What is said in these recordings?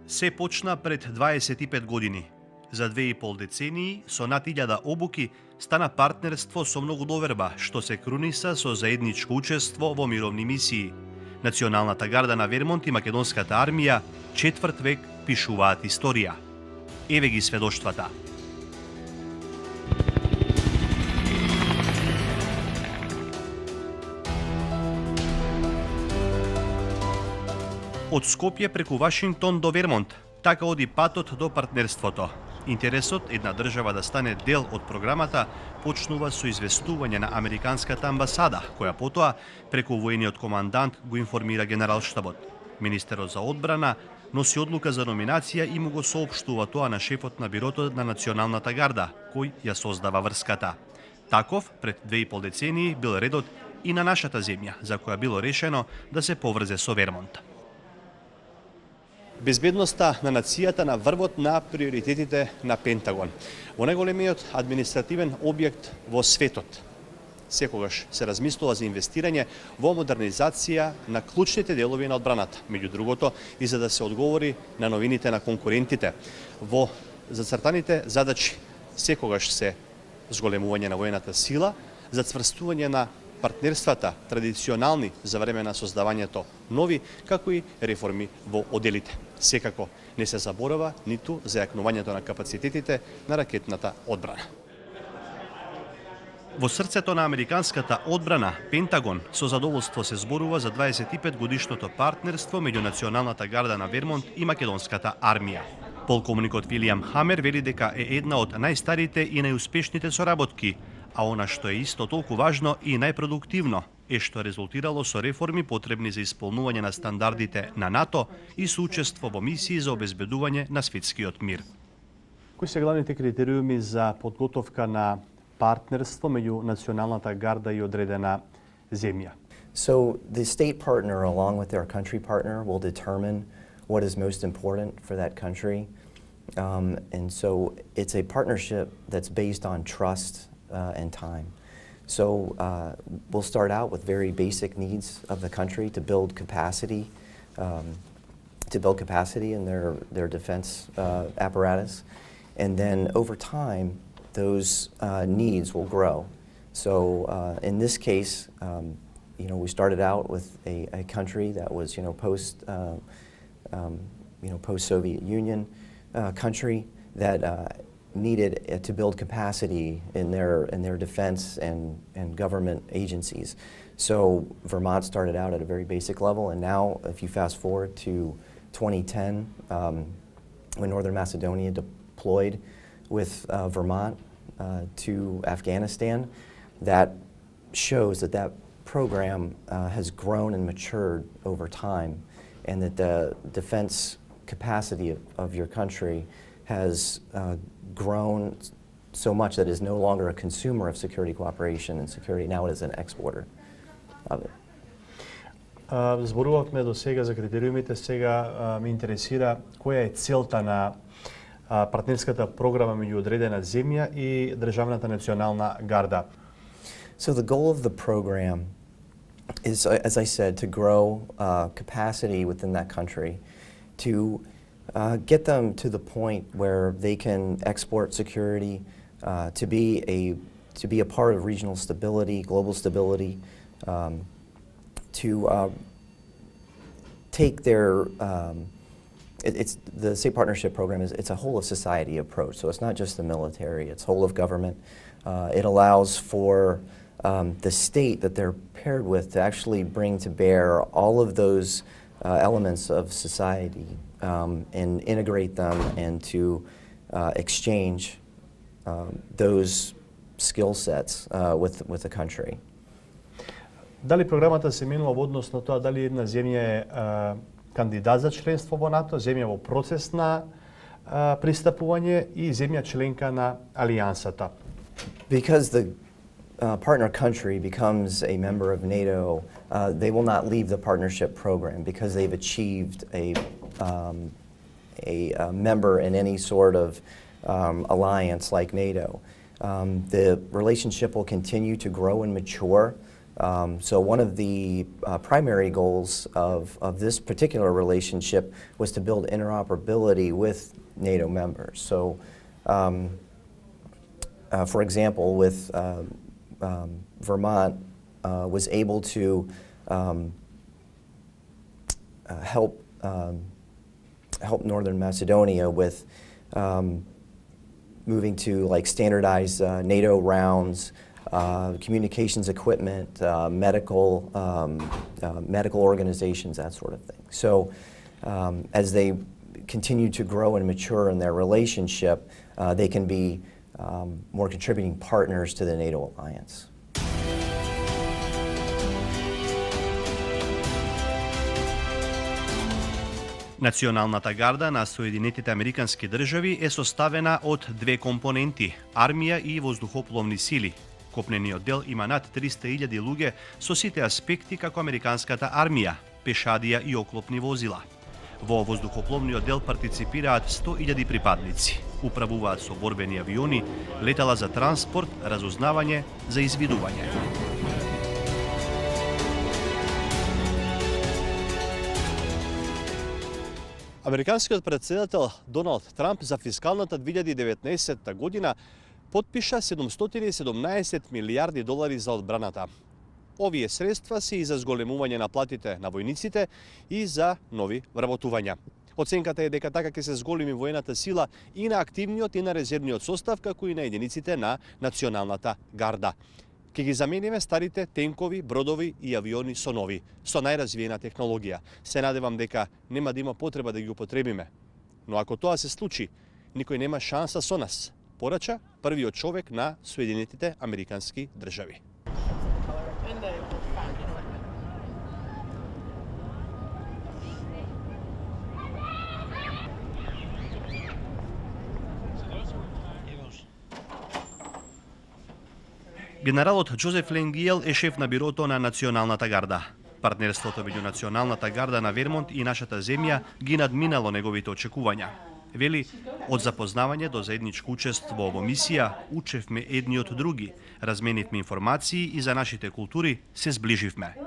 Се почна пред 25 години. За 2,5 децении, со над 1000 обуки, стана партнерство со многу доверба, што се круниса со заедничко учество во мировни мисии. Националната гарда на Вермонт и Македонската армија четврт век пишуваат историја. Еве ги сведоштвата. Од Скопје преку Вашингтон до Вермонт, така оди патот до партнерството. Интересот една држава да стане дел од програмата почнува со известување на Американската амбасада, која потоа преку воениот командант го информира Генералштабот. Министерот за одбрана носи одлука за номинација и му го соопштува тоа на шефот на бирото на Националната гарда, кој ја создава врската. Таков, пред 2,5 децении, бил редот и на нашата земја, за која било решено да се поврзе со Вермонт. Безбедноста на нацијата на врвот на приоритетите на Пентагон. Во најголемиот административен објект во светот. Секогаш се размислува за инвестирање во модернизација на клучните делови на одбраната, меѓу другото и за да се одговори на новините на конкурентите. Во зацртаните задачи секогаш се зголемување на воената сила, зацврстување на партнерствата традиционални за време на создавањето нови, како и реформи во оделите. Секако не се заборава ниту за јакнувањето на капацитетите на ракетната одбрана. Во срцето на американската одбрана, Пентагон, со задоволство се зборува за 25 годишното партнерство меѓу Националната гарда на Вермонт и Македонската армија. Полковникот Вилијам Хамер вели дека е една од најстарите и најуспешните соработки, а она што е исто толку важно и најпродуктивно е што резултирало со реформи потребни за исполнување на стандардите на НАТО и соучество во мисии за обезбедување на светскиот мир. Кои се главните критериуми за подготовка на партнерство меѓу Националната гарда и одредена земја? So the state partner along with our country partner will determine what is most important for that country. And so it's a partnership that's based on trust and time. So we'll start out with very basic needs of the country to build capacity, in their defense apparatus, and then over time those needs will grow. So in this case, we started out with a country that was post-Soviet Union country that needed to build capacity in their defense and government agencies. So Vermont started out at a very basic level, and now if you fast forward to 2010, when Northern Macedonia deployed with Vermont to Afghanistan, that shows that program has grown and matured over time, and that the defense capacity of your country has grown so much that it is no longer a consumer of security cooperation and security, now it is an exporter of it. Зборувавме до сега за критериумите, сега ме интересира која е целта на партнерската програма меѓу одредена земја и Државната национална гарда. So the goal of the program is, as I said, to grow capacity within that country, to get them to the point where they can export security, to be a part of regional stability, global stability, to take their the state partnership program it's a whole of society approach. So it's not just the military; it's whole of government. It allows for the state that they're paired with to actually bring to bear all of those elements of society and integrate them and to exchange those skill sets with the country. Дали програмата се менува во однос на тоа дали една земја е кандидат за членство во НАТО, земја во процес на пристапување и земја членка на алијансата? Because the partner country becomes a member of NATO, they will not leave the partnership program because they've achieved a member in any sort of alliance like NATO. The relationship will continue to grow and mature So one of the primary goals of this particular relationship was to build interoperability with NATO members. So, for example, with Vermont was able to help Northern Macedonia with moving to like standardized NATO rounds, communications equipment, medical organizations, that sort of thing. So as they continue to grow and mature in their relationship, they can be more contributing partners to the NATO alliance. Националната гарда на Соединетите Американски држави е составена од две компоненти – армија и воздухопловни сили. Копнениот дел има над 300.000 луѓе со сите аспекти како американската армија, пешадија и оклопни возила. Во воздухопловниот дел партиципираат 100.000 припадници. Управуваат со борбени авиони, летала за транспорт, разузнавање, за извидување. Американскиот председател Доналд Трамп за фискалната 2019 година потпиша $717 милиарди за одбраната. Овие средства се и за зголемување на платите на војниците и за нови вработувања. Оценката е дека така ќе се зголеми воената сила и на активниот и на резервниот состав, како и на единиците на националната гарда. Ке ги замениме старите тенкови, бродови и авиони со нови, со најразвиена технологија. Се надевам дека нема да има потреба да ги употребиме. Но ако тоа се случи, никој нема шанса со нас, порача првиот човек на Соединетите Американски држави. Генералот Џозеф Ленгиел е шеф на бирото на Националната гарда. Партнерството меѓу Националната гарда на Вермонт и нашата земја ги надминало неговите очекувања. Вели, од запознавање до заедничко учество во мисија, учевме едни од други, разменивме информации и за нашите култури се сближивме.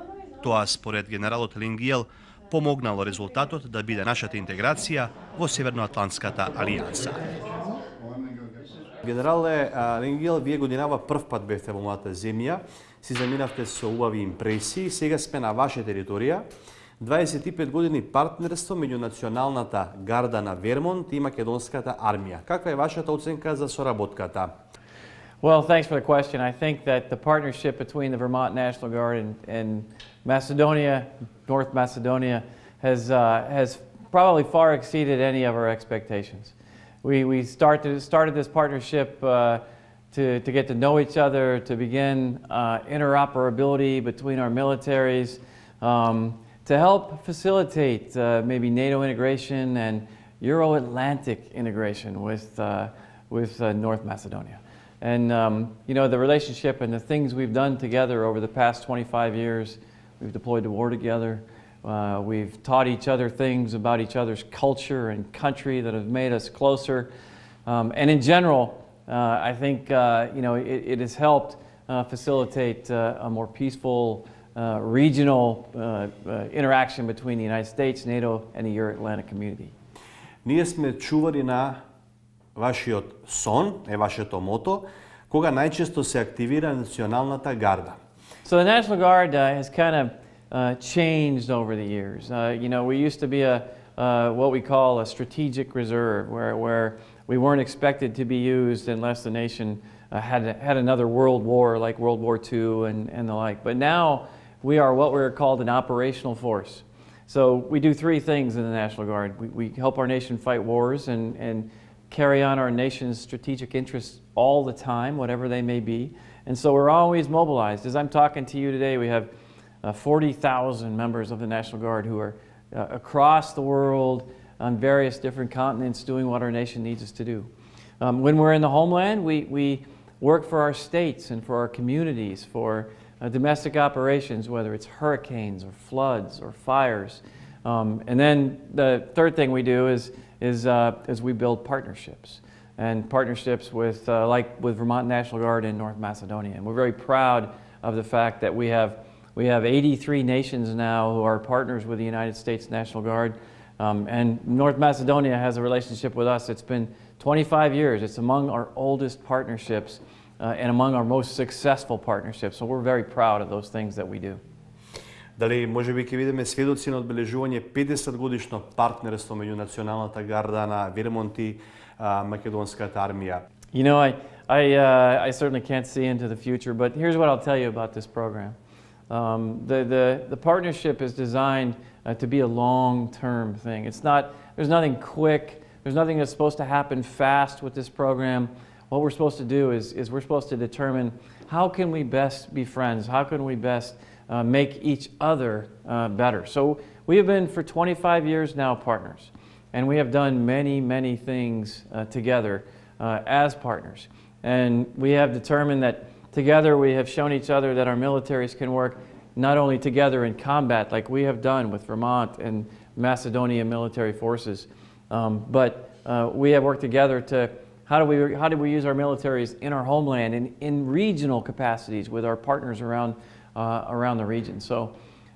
Тоа, според генералот Ленгиел, помогнало резултатот да биде нашата интеграција во Северноатлантската алијанса. Генерале Ленгиел, вие годинава прв пат бевте во мојата земја, си заминавте со убави импресии, сега сме на ваша територија. 25 години партнерство меѓу Националната гарда на Вермонт и македонската армија. Каква е вашата оценка за соработката? Well, thanks for the question. I think that the partnership between the Vermont National Guard and Macedonia, North Macedonia, has probably far exceeded any of our expectations. We started this partnership to get to know each other, to begin interoperability between our militaries, to help facilitate maybe NATO integration and Euro-Atlantic integration with North Macedonia. And you know, the relationship and the things we've done together over the past 25 years, we've deployed to war together, we've taught each other things about each other's culture and country that have made us closer. And in general, I think you know, it has helped facilitate a more peaceful regional interaction between the United States, NATO, and the Euro-Atlantic community. Ние сме чували на вашиот сон, е вашето мото, кога најчесто се активира Националната гарда. So the National Guard has kind of changed over the years. You know, we used to be what we call a strategic reserve, where we weren't expected to be used unless the nation had another world war, like World War II and the like. But now we are what we're called an operational force. So we do three things in the National Guard. We help our nation fight wars and carry on our nation's strategic interests all the time, whatever they may be. And so we're always mobilized. As I'm talking to you today, we have 40,000 members of the National Guard who are across the world on various different continents doing what our nation needs us to do. When we're in the homeland, we work for our states and for our communities, for domestic operations, whether it's hurricanes or floods or fires. And then the third thing we do is we build partnerships, and partnerships with like with Vermont National Guard and North Macedonia. And we're very proud of the fact that we have 83 nations now who are partners with the United States National Guard. And North Macedonia has a relationship with us. It's been 25 years. It's among our oldest partnerships and among our most successful partnerships. So we're very proud of those things that we do. Дали може би ќе видиме сведоци на одбележување 50 годишно партнерство меѓу Националната гарда на Вермонт и Македонската армија? You know, I certainly can't see into the future, but here's what I'll tell you about this program. The partnership is designed to be a long-term thing. There's nothing quick. There's nothing that's supposed to happen fast with this program. What we're supposed to do is we're supposed to determine how can we best be friends? How can we best make each other better? So we have been for 25 years now partners, and we have done many, many things together as partners. And we have determined that together we have shown each other that our militaries can work not only together in combat like we have done with Vermont and Macedonia military forces, but we have worked together to how do we use our militaries in our homeland and in regional capacities with our partners around the region. So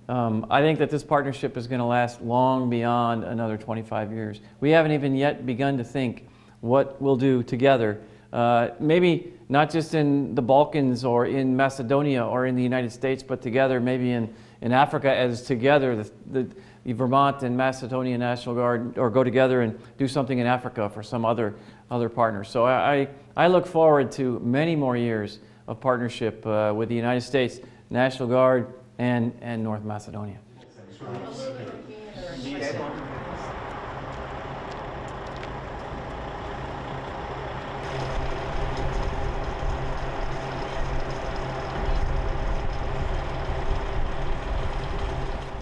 I think that this partnership is going to last long beyond another 25 years. We haven't even yet begun to think what we'll do together, maybe not just in the Balkans or in Macedonia or in the United States, but together maybe in Africa as together the Vermont and Macedonia National Guard, or go together and do something in Africa for some other partners. So I look forward to many more years of partnership with the United States National Guard and North Macedonia.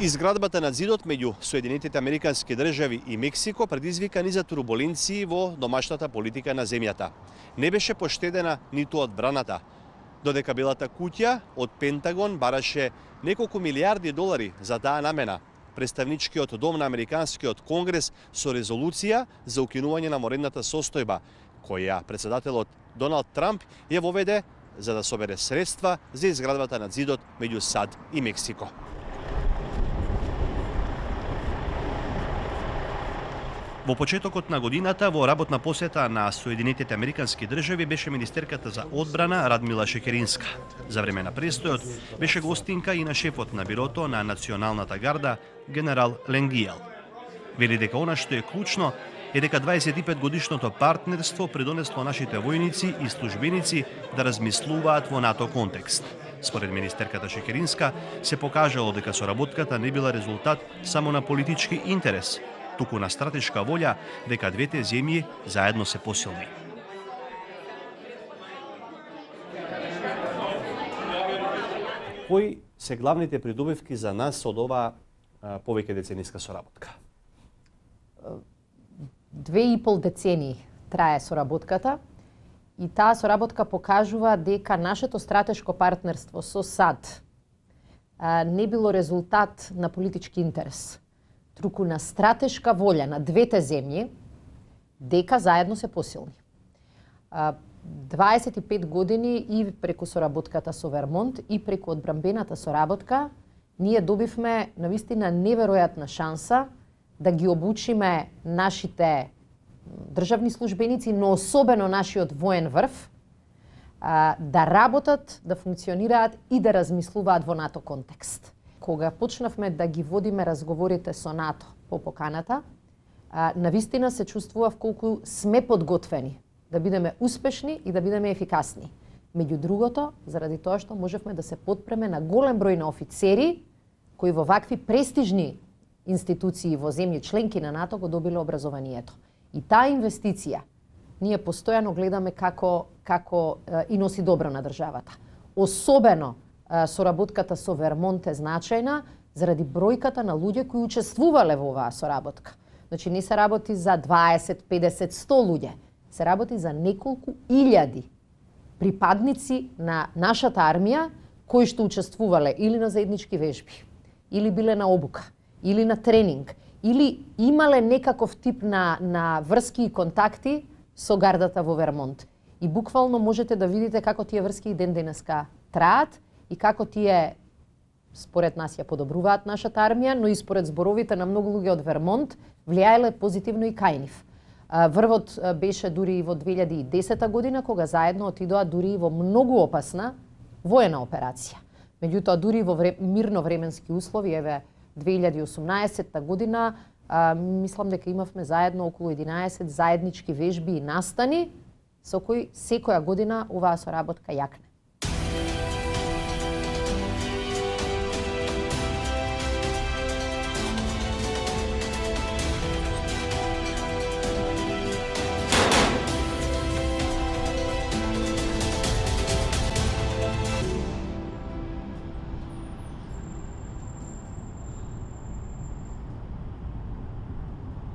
Изградбата на зидот меѓу Соединетите Американски држави и Мексико предизвика низа турбуленции во домашната политика на земјата. Не беше поштедена ниту одбраната, додека Белата куќа од Пентагон бараше неколку милиарди долари за таа намена. Представничкиот дом на Американскиот конгрес со резолуција за укинување на воредната состојба, која претседателот Доналд Трамп ја воведе за да собере средства за изградбата на зидот меѓу САД и Мексико. Во почетокот на годината, во работна посета на Соединетите Американски држави беше министерката за одбрана Радмила Шекеринска. За време на престојот беше гостинка и на шефот на бирото на Националната гарда, генерал Ленгијел. Вели дека она што е клучно е дека 25 годишното партнерство придонесло нашите војници и службеници да размислуваат во НАТО контекст. Според министерката Шекеринска се покажало дека соработката не била резултат само на политички интерес, туку на стратешка волја дека двете земји заедно се посилни. Кои се главните придобивки за нас од оваа повеќе децениска соработка? 2,5 децении трае соработката и таа соработка покажува дека нашето стратешко партнерство со САД не било резултат на политички интерес, туку на стратешка волја на двете земји дека заедно се посилни. 25 години и преку соработката со Вермонт и преку одбранбената соработка ние добивме навистина неверојатна шанса да ги обучиме нашите државни службеници, но особено нашиот воен врв, да работат, да функционираат и да размислуваат во НАТО контекст. Кога почнавме да ги водиме разговорите со НАТО по поканата, навистина се чувствував колку сме подготвени да бидеме успешни и да бидеме ефикасни. Меѓу другото, заради тоа што можевме да се подпреме на голем број на офицери кои во вакви престижни институции во земји членки на НАТО го добиле образованието. И таа инвестиција ние постојано гледаме како и носи добро на државата. Особено соработката со Вермонт е значајна заради бројката на луѓе кои учествувале во оваа соработка. Значи не се работи за 20, 50, 100 луѓе, се работи за неколку илјади припадници на нашата армија кои што учествувале или на заеднички вежби, или биле на обука, или на тренинг, или имале некаков тип на врски и контакти со гардата во Вермонт. И буквално можете да видите како тие врски и ден денеска траат и како тие според нас ја подобруваат нашата армија, но и според зборовите на многу луѓе од Вермонт влијаеле позитивно и кај нив. Врвот беше дури и во 2010 година, кога заедно отидоа дури и во многу опасна воена операција. Меѓутоа, дури во мирно временски услови, еве 2018 година, мислам дека имавме заедно околу 11 заеднички вежби и настани, со кои секоја година оваа соработка јакне.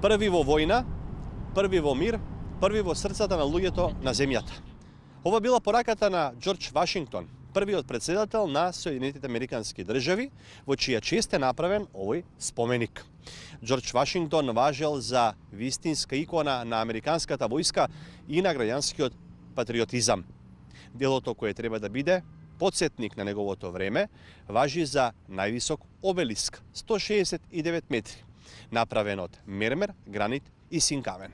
Први во војна, први во мир, први во срцата на луѓето на земјата. Ова била пораката на Џорџ Вашингтон, првиот председател на Соединетите Американски држави, во чија чест е направен овој споменик. Џорџ Вашингтон важел за вистинска икона на американската војска и на граѓанскиот патриотизам. Делото кое треба да биде подсетник на неговото време важи за највисок обелиск, 169 метри, направен од мермер, гранит и синкамен.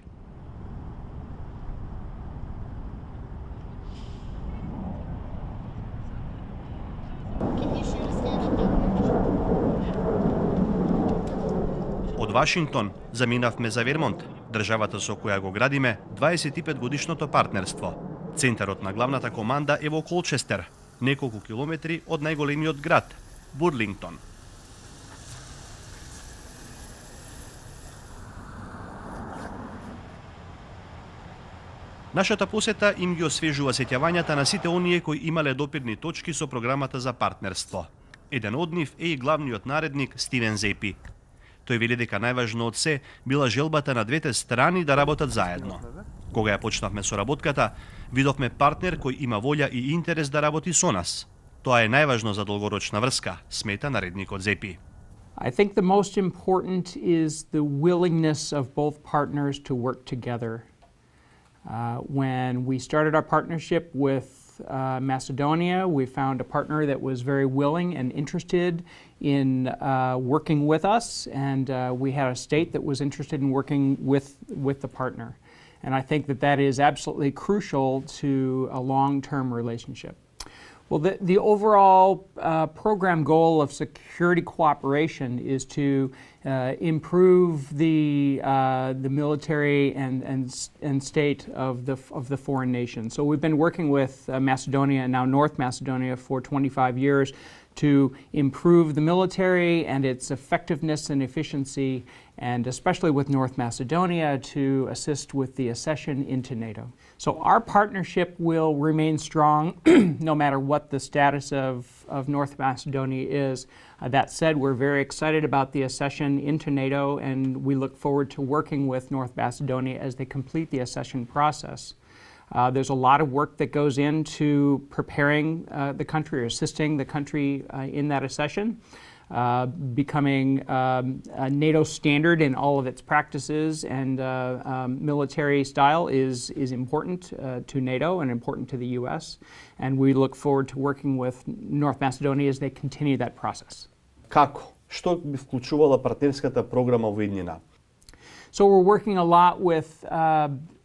Од Вашингтон заминавме за Вермонт, државата со која го градиме 25 годишното партнерство. Центарот на главната команда е во Колчестер, неколку километри од најголемиот град, Бурлингтон. Нашата посета им ги освежува сеќавањата на сите оние кои имале допирни точки со програмата за партнерство. Еден од нив е и главниот наредник Стивен Зепи. Тој вели дека најважно од се била желбата на двете страни да работат заедно. Кога ја почнавме соработката, видовме партнер кој има волја и интерес да работи со нас. Тоа е најважно за долгорочна врска, смета наредникот Зепи. I think the most important is the willingness of both partners to work together. When we started our partnership with Macedonia, we found a partner that was very willing and interested in working with us, and we had a state that was interested in working with the partner. And I think that that is absolutely crucial to a long-term relationship. Well, the overall program goal of security cooperation is to improve the military and state of the foreign nation. So we've been working with Macedonia and now North Macedonia for 25 years to improve the military and its effectiveness and efficiency, and especially with North Macedonia to assist with the accession into NATO. So our partnership will remain strong no matter what the status of North Macedonia is. That said, we're very excited about the accession into NATO, and we look forward to working with North Macedonia as they complete the accession process. There's a lot of work that goes into preparing the country or assisting the country in that accession. Becoming a NATO standard in all of its practices and military style is important to NATO and important to the U.S. And we look forward to working with North Macedonia as they continue that process. Како? Што би вклучувала партнерската програма во иднина? So we're working a lot with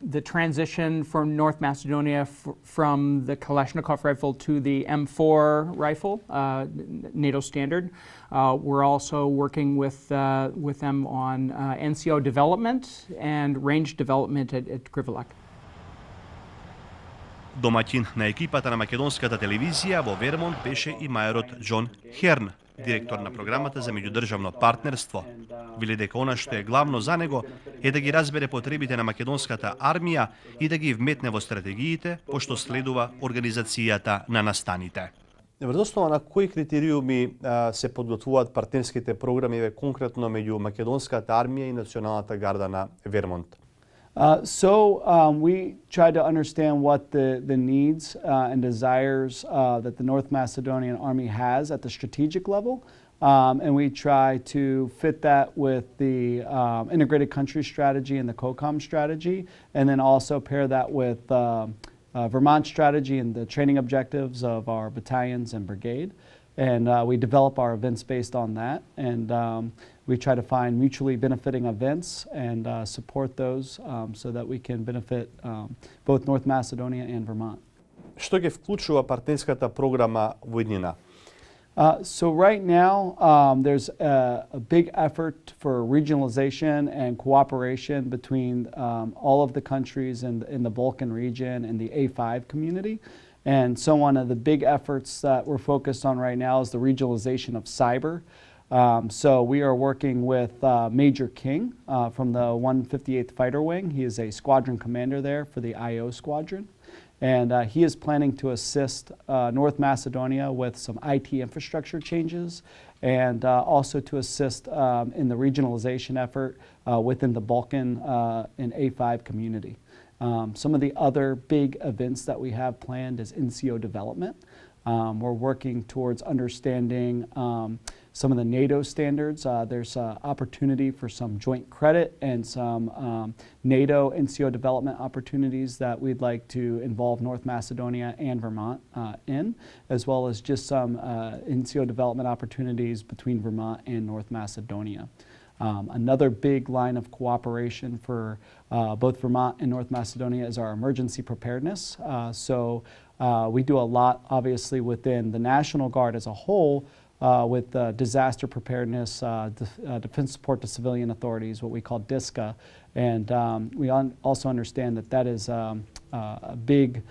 the transition from North Macedonia from the Kalashnikov rifle to the M4 rifle, NATO standard. We're also working with them on NCO development and range development at Krivelak. Домаќин на екипата на македонската телевизија во Вермонт беше и мајорот Џон Херн, директор на програмата за меѓудржавно партнерство. Вели дека она што е главно за него е да ги разбере потребите на македонската армија и да ги вметне во стратегиите, пошто следува организацијата на настаните. Врз основа на кои критериуми се подготвуваат партнерските програми конкретно меѓу македонската армија и националната гарда на Вермонт? We tried to understand what the needs and desires that the North Macedonian Army has at the strategic level, and we try to fit that with the integrated country strategy and the COCOM strategy, and then also pair that with Vermont strategy and the training objectives of our battalions and brigade. And we develop our events based on that. And we try to find mutually benefiting events and support those so that we can benefit both North Macedonia and Vermont. Што ќе вклучува партнерската програма во иднина? So right now, there's a big effort for regionalization and cooperation between all of the countries in the Balkan region and the A5 community. And so one of the big efforts that we're focused on right now is the regionalization of cyber. So we are working with Major King from the 158th Fighter Wing. He is a squadron commander there for the IO squadron. And he is planning to assist North Macedonia with some IT infrastructure changes and also to assist in the regionalization effort within the Balkan and A5 community. Some of the other big events that we have planned is NCO development. We're working towards understanding some of the NATO standards. There's an opportunity for some joint credit and some NATO NCO development opportunities that we'd like to involve North Macedonia and Vermont in, as well as just some NCO development opportunities between Vermont and North Macedonia. Another big line of cooperation for both Vermont and North Macedonia is our emergency preparedness. We do a lot, obviously, within the National Guard as a whole with disaster preparedness, defense support to civilian authorities, what we call DISCA. And we also understand that that is a big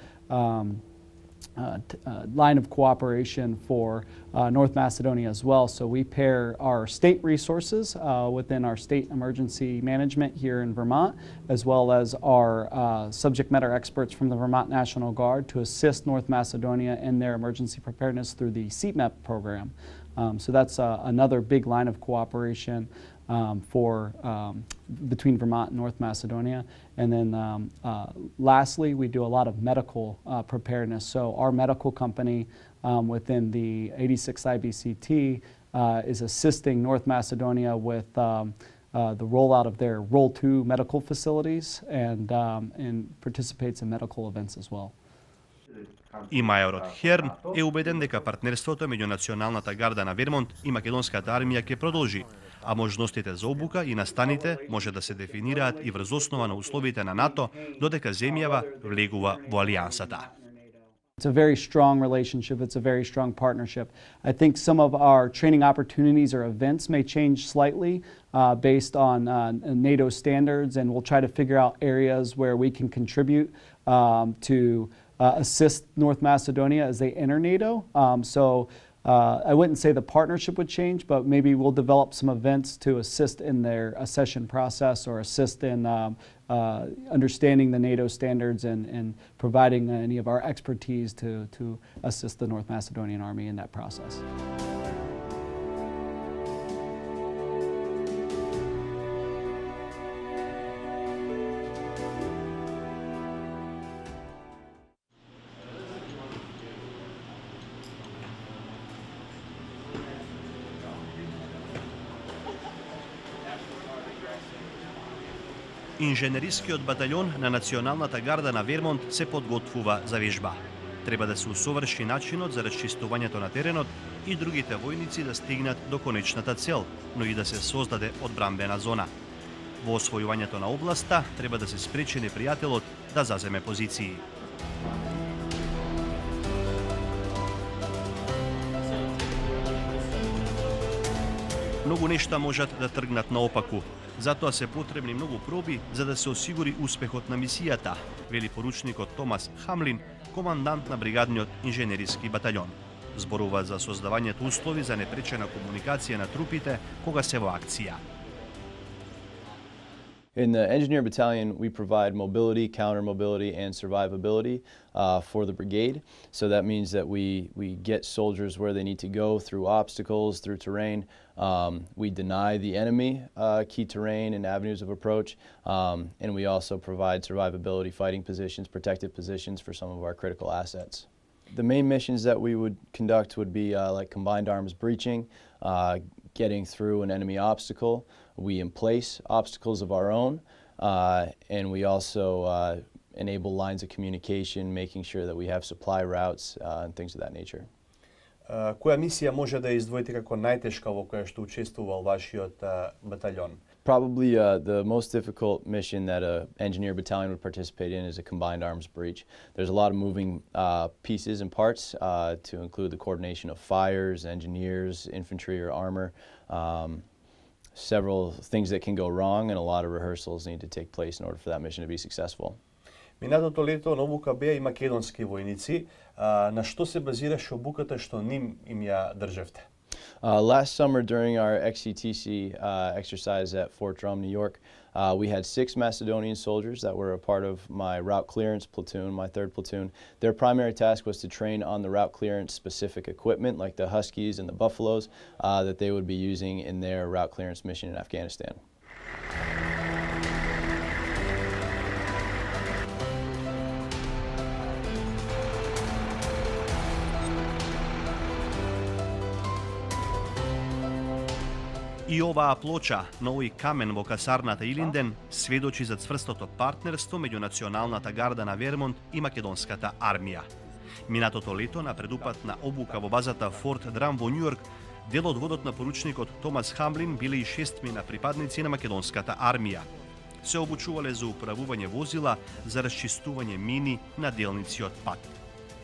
line of cooperation for North Macedonia as well. So we pair our state resources within our state emergency management here in Vermont, as well as our subject matter experts from the Vermont National Guard to assist North Macedonia in their emergency preparedness through the CMEP program. So that's another big line of cooperation between Vermont and North Macedonia. And then lastly, we do a lot of medical preparedness. So our medical company within the 86th IBCT is assisting North Macedonia with the rollout of their Roll 2 medical facilities and participates in medical events as well. И мајорот Херн е убеден дека партнерството меѓу Националната гарда на Вермонт и Македонската армија ќе продолжи, а можностите за обука и настаните може да се дефинираат и врз основа на условите на НАТО, додека земјава влегува во алијансата. It's a very strong relationship. It's a very strong partnership. I think some of our training opportunities or events may change slightly based on NATO standards, and we'll try to figure out areas where we can contribute to assist North Macedonia as they enter NATO. I wouldn't say the partnership would change, but maybe we'll develop some events to assist in their accession process or assist in understanding the NATO standards and providing any of our expertise to assist the North Macedonian Army in that process. Инженерискиот батальон на Националната гарда на Вермонт се подготвува за вежба. Треба да се усоврши начинот за расчистувањето на теренот и другите војници да стигнат до конечната цел, но и да се создаде одбранбена зона. Во освојувањето на областа треба да се спречи непријателот да заземе позиции. Многу нешта можат да тргнат наопаку. Затоа се потребни многу проби за да се осигури успехот на мисијата, вели поручникот Томас Хамлин, командант на бригадниот инженериски батальон. Зборува за создавањето услови за непречена комуникација на трупите кога се во акција. In the Engineer Battalion, we provide mobility, counter-mobility, and survivability for the brigade. So that means that we get soldiers where they need to go through obstacles, through terrain. We deny the enemy key terrain and avenues of approach. And we also provide survivability, fighting positions, protective positions for some of our critical assets. The main missions that we would conduct would be like combined arms breaching, getting through an enemy obstacle. We emplace obstacles of our own, and we also enable lines of communication, making sure that we have supply routes and things of that nature. Која мисија може да издвоите како најтешка во која што учествувал вашиот батальон? Probably the most difficult mission that an engineer battalion would participate in is a combined arms breach. There's a lot of moving pieces and parts to include the coordination of fires, engineers, infantry or armor, several things that can go wrong, and a lot of rehearsals need to take place in order for that mission to be successful. Минатото лето на обука беа и македонски војници. На што се базираше обуката што ним им ја држевте? Last summer during our XCTC exercise at Fort Drum, New York, we had 6 Macedonian soldiers that were a part of my route clearance platoon, my 3rd platoon. Their primary task was to train on the route clearance specific equipment like the Huskies and the Buffaloes that they would be using in their route clearance mission in Afghanistan. И оваа плоча на овој камен во касарната Илинден сведочи за цврстото партнерство меѓу Националната гарда на Вермонт и македонската армија. Минатото лето на предупат на обука во базата Форт Драм во Њујорк, дел од водот на поручникот Томас Хамлин биле и 6 припадници на македонската армија. Се обучувале за управување возила за расчистување мини на делници од пат.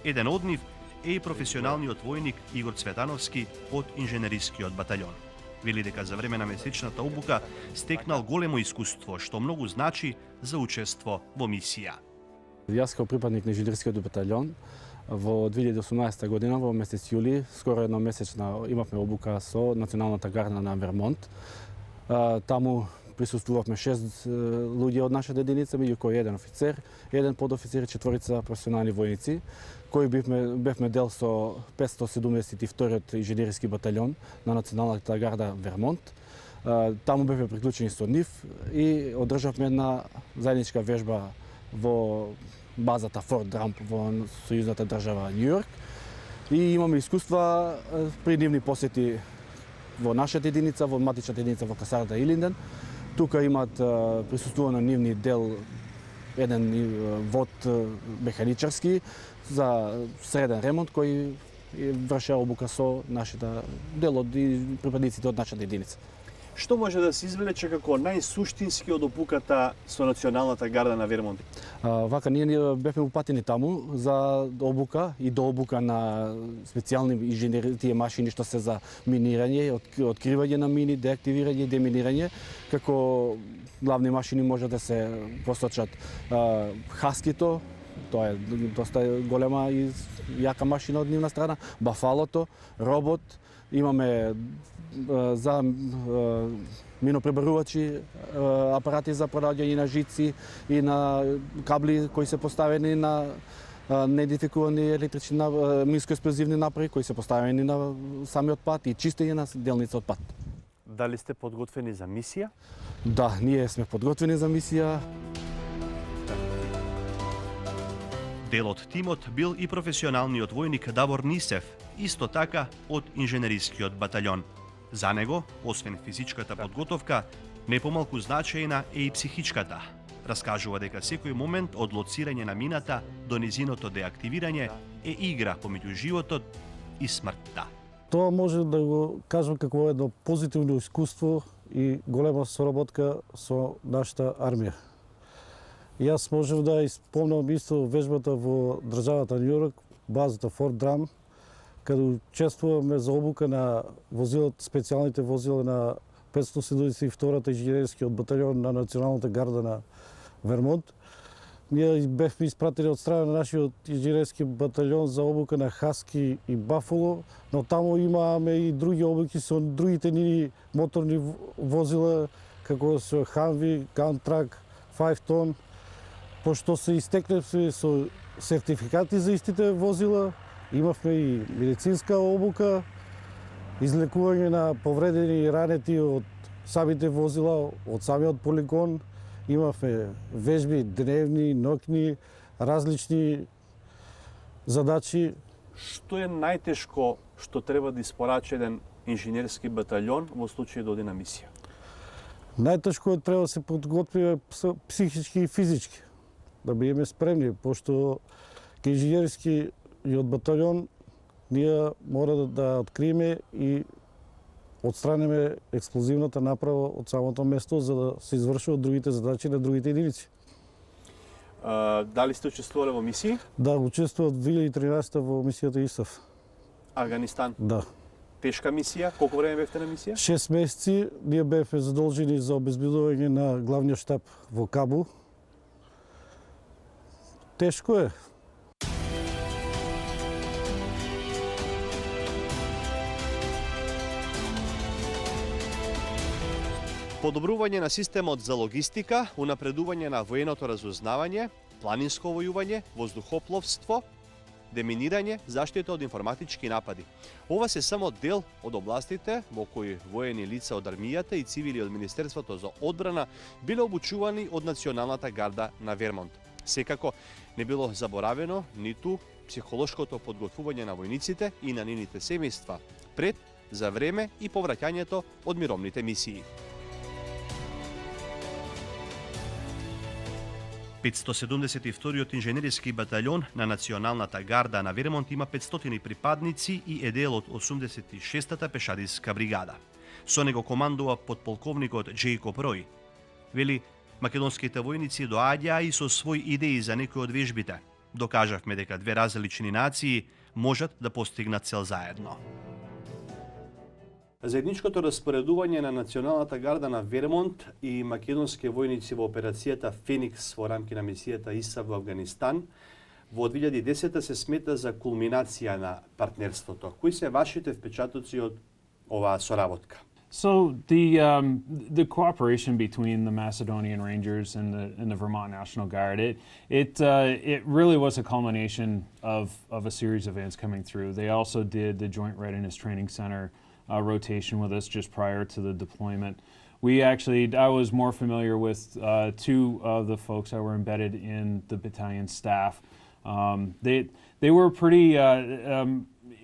Еден од нив е и професионалниот војник Игор Цветановски од инженерискиот батальон. Вели дека за време на месечната обука стекнал големо искуство, што многу значи за учество во мисија. Јас како припадник на инженерскиот батальон во 2018 година во месец јули, скоро едномесечна имавме обука со Националната гарда на Вермонт. Таму присуствувавме 6 луѓе од нашата единица, меѓу кои еден офицер, еден подофицер и 4 професионални војници, кои бевме дел со 572-тиот инженерски батальон на Националната гарда Вермонт. Таму бевме приклучени со нив и одржавме една заедничка вежба во базата Форт Драм во сојузната држава Њујорк. И имаме искуства при нивни посети во нашата единица, во матичната единица во касарната Илинден. Тука имаат присуствувано нивни дел еден вод механичарски за среден ремонт кој врши обука со нашата дел од припадниците од нашата единица. Што може да се извлече како најсуштински од обуката со Националната гарда на Вермонт? Вака, ние бевме упатени таму за обука и дообука на специјални инженери, тие машини што се за минирање, откривање на мини, деактивирање и деминирање, како главни машини може да се посочат Хаскито, тоа е доста голема и јака машина од нивна страна, Бафалото, Робот, имаме за минопребарувачи, апарати за пронаѓање на жици и на кабли кои се поставени на неидентификувани електрични минско-експлозивни направи кои се поставени на самиот пат и чистење на делница од пат. Дали сте подготвени за мисија? Да, ние сме подготвени за мисија. Дел од тимот бил и професионалниот војник Давор Нисев, исто така од инженерискиот батальон. За него, освен физичката подготовка, не помалку значајна е и психичката. Раскажува дека секој момент од лоцирање на мината до низиното деактивирање е игра помеѓу животот и смртта. Тоа може да го кажам како едно позитивно искуство и голема соработка со нашата армија. Јас можев да испомнам исто вежбата во државата Њујорк, базата Форт Драм, каде учествуваме за обука на возилата, специјалните возила на 572-та инженерскиот батальон на Националната гарда на Вермонт. Ние бевме испратени од страна на нашиот инженерски батальон за обука на Хаски и Бафало, но таму имаме и други обуки со другите нини моторни возила, како со Хамви, Гантрак, 5 тон. Пошто се истекневме со сертификати за истите возила, имавме и медицинска обука, излекување на повредени и ранети од самите возила, од самиот полигон. Имавме вежби дневни, ноќни, различни задачи. Што е најтешко што треба да испорачи еден инженерски батальон во случај да оди на мисија? Најтешко е треба да се подготви психички и физички. да биеме спремни, пошто кај инженерски и од батальон ние мора да откриеме и отстраниме експлозивната направа од самото место за да се извршуваат другите задачи на другите единици. Дали сте учествували во мисии? Да, учествував 2013 во мисијата ИСАФ. Афганистан. Да. Тешка мисија. Колку време бевте на мисија? 6 месеци ние бевме задолжени за обезбедување на главниот штаб во Кабул. Тешко е. Подобрување на системот за логистика, унапредување на военото разузнавање, планинско војување, воздухопловство, деминирање, заштита од информатички напади. Ова се само дел од областите во кои воени лица од армијата и цивили од Министерството за одбрана биле обучувани од Националната гарда на Вермонт. Секако не било заборавено ниту психолошкото подготвување на војниците и на нивните семејства пред, за време и повраќањето од мировните мисии. 572-тиот инженериски батальон на Националната гарда на Вермонт има 500 припадници и е дел од 86-та пешадиска бригада. Со него командува подполковникот Джейкоб Рој. Вели, македонските војници доаѓаа и со своји идеи за некои од вежбите. Докажавме дека две различни нации можат да постигнат цел заедно. Заедничкото распоредување на Националната гарда на Вермонт и македонски војници во операцијата Феникс во рамки на мисијата ИСАФ во Афганистан во 2010 се смета за кулминација на партнерството. Кои се вашите впечатоци од оваа соработка? So the cooperation between the Macedonian Rangers and the Vermont National Guard, it really was a culmination of a series of events coming through. They also did the Joint Readiness Training Center rotation with us just prior to the deployment. I was more familiar with two of the folks that were embedded in the battalion staff. They were pretty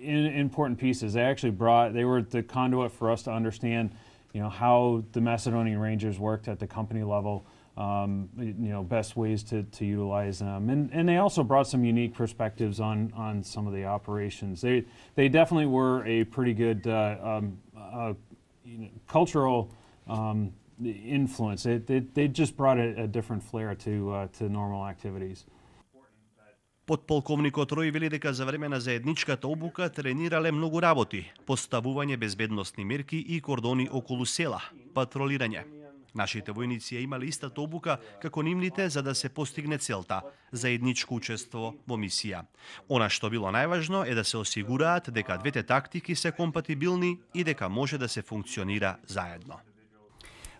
important pieces. They were the conduit for us to understand, how the Macedonian Rangers worked at the company level, best ways to utilize them. And they also brought some unique perspectives on some of the operations. They definitely were a pretty good cultural influence. They just brought a different flair to normal activities. Подполковникот Рој вели дека за време на заедничката обука тренирале многу работи, поставување безбедносни мерки и кордони околу села, патролирање. Нашите војници ја имале истата обука како нивните за да се постигне целта – заедничко учество во мисија. Она што било најважно е да се осигураат дека двете тактики се компатибилни и дека може да се функционира заедно.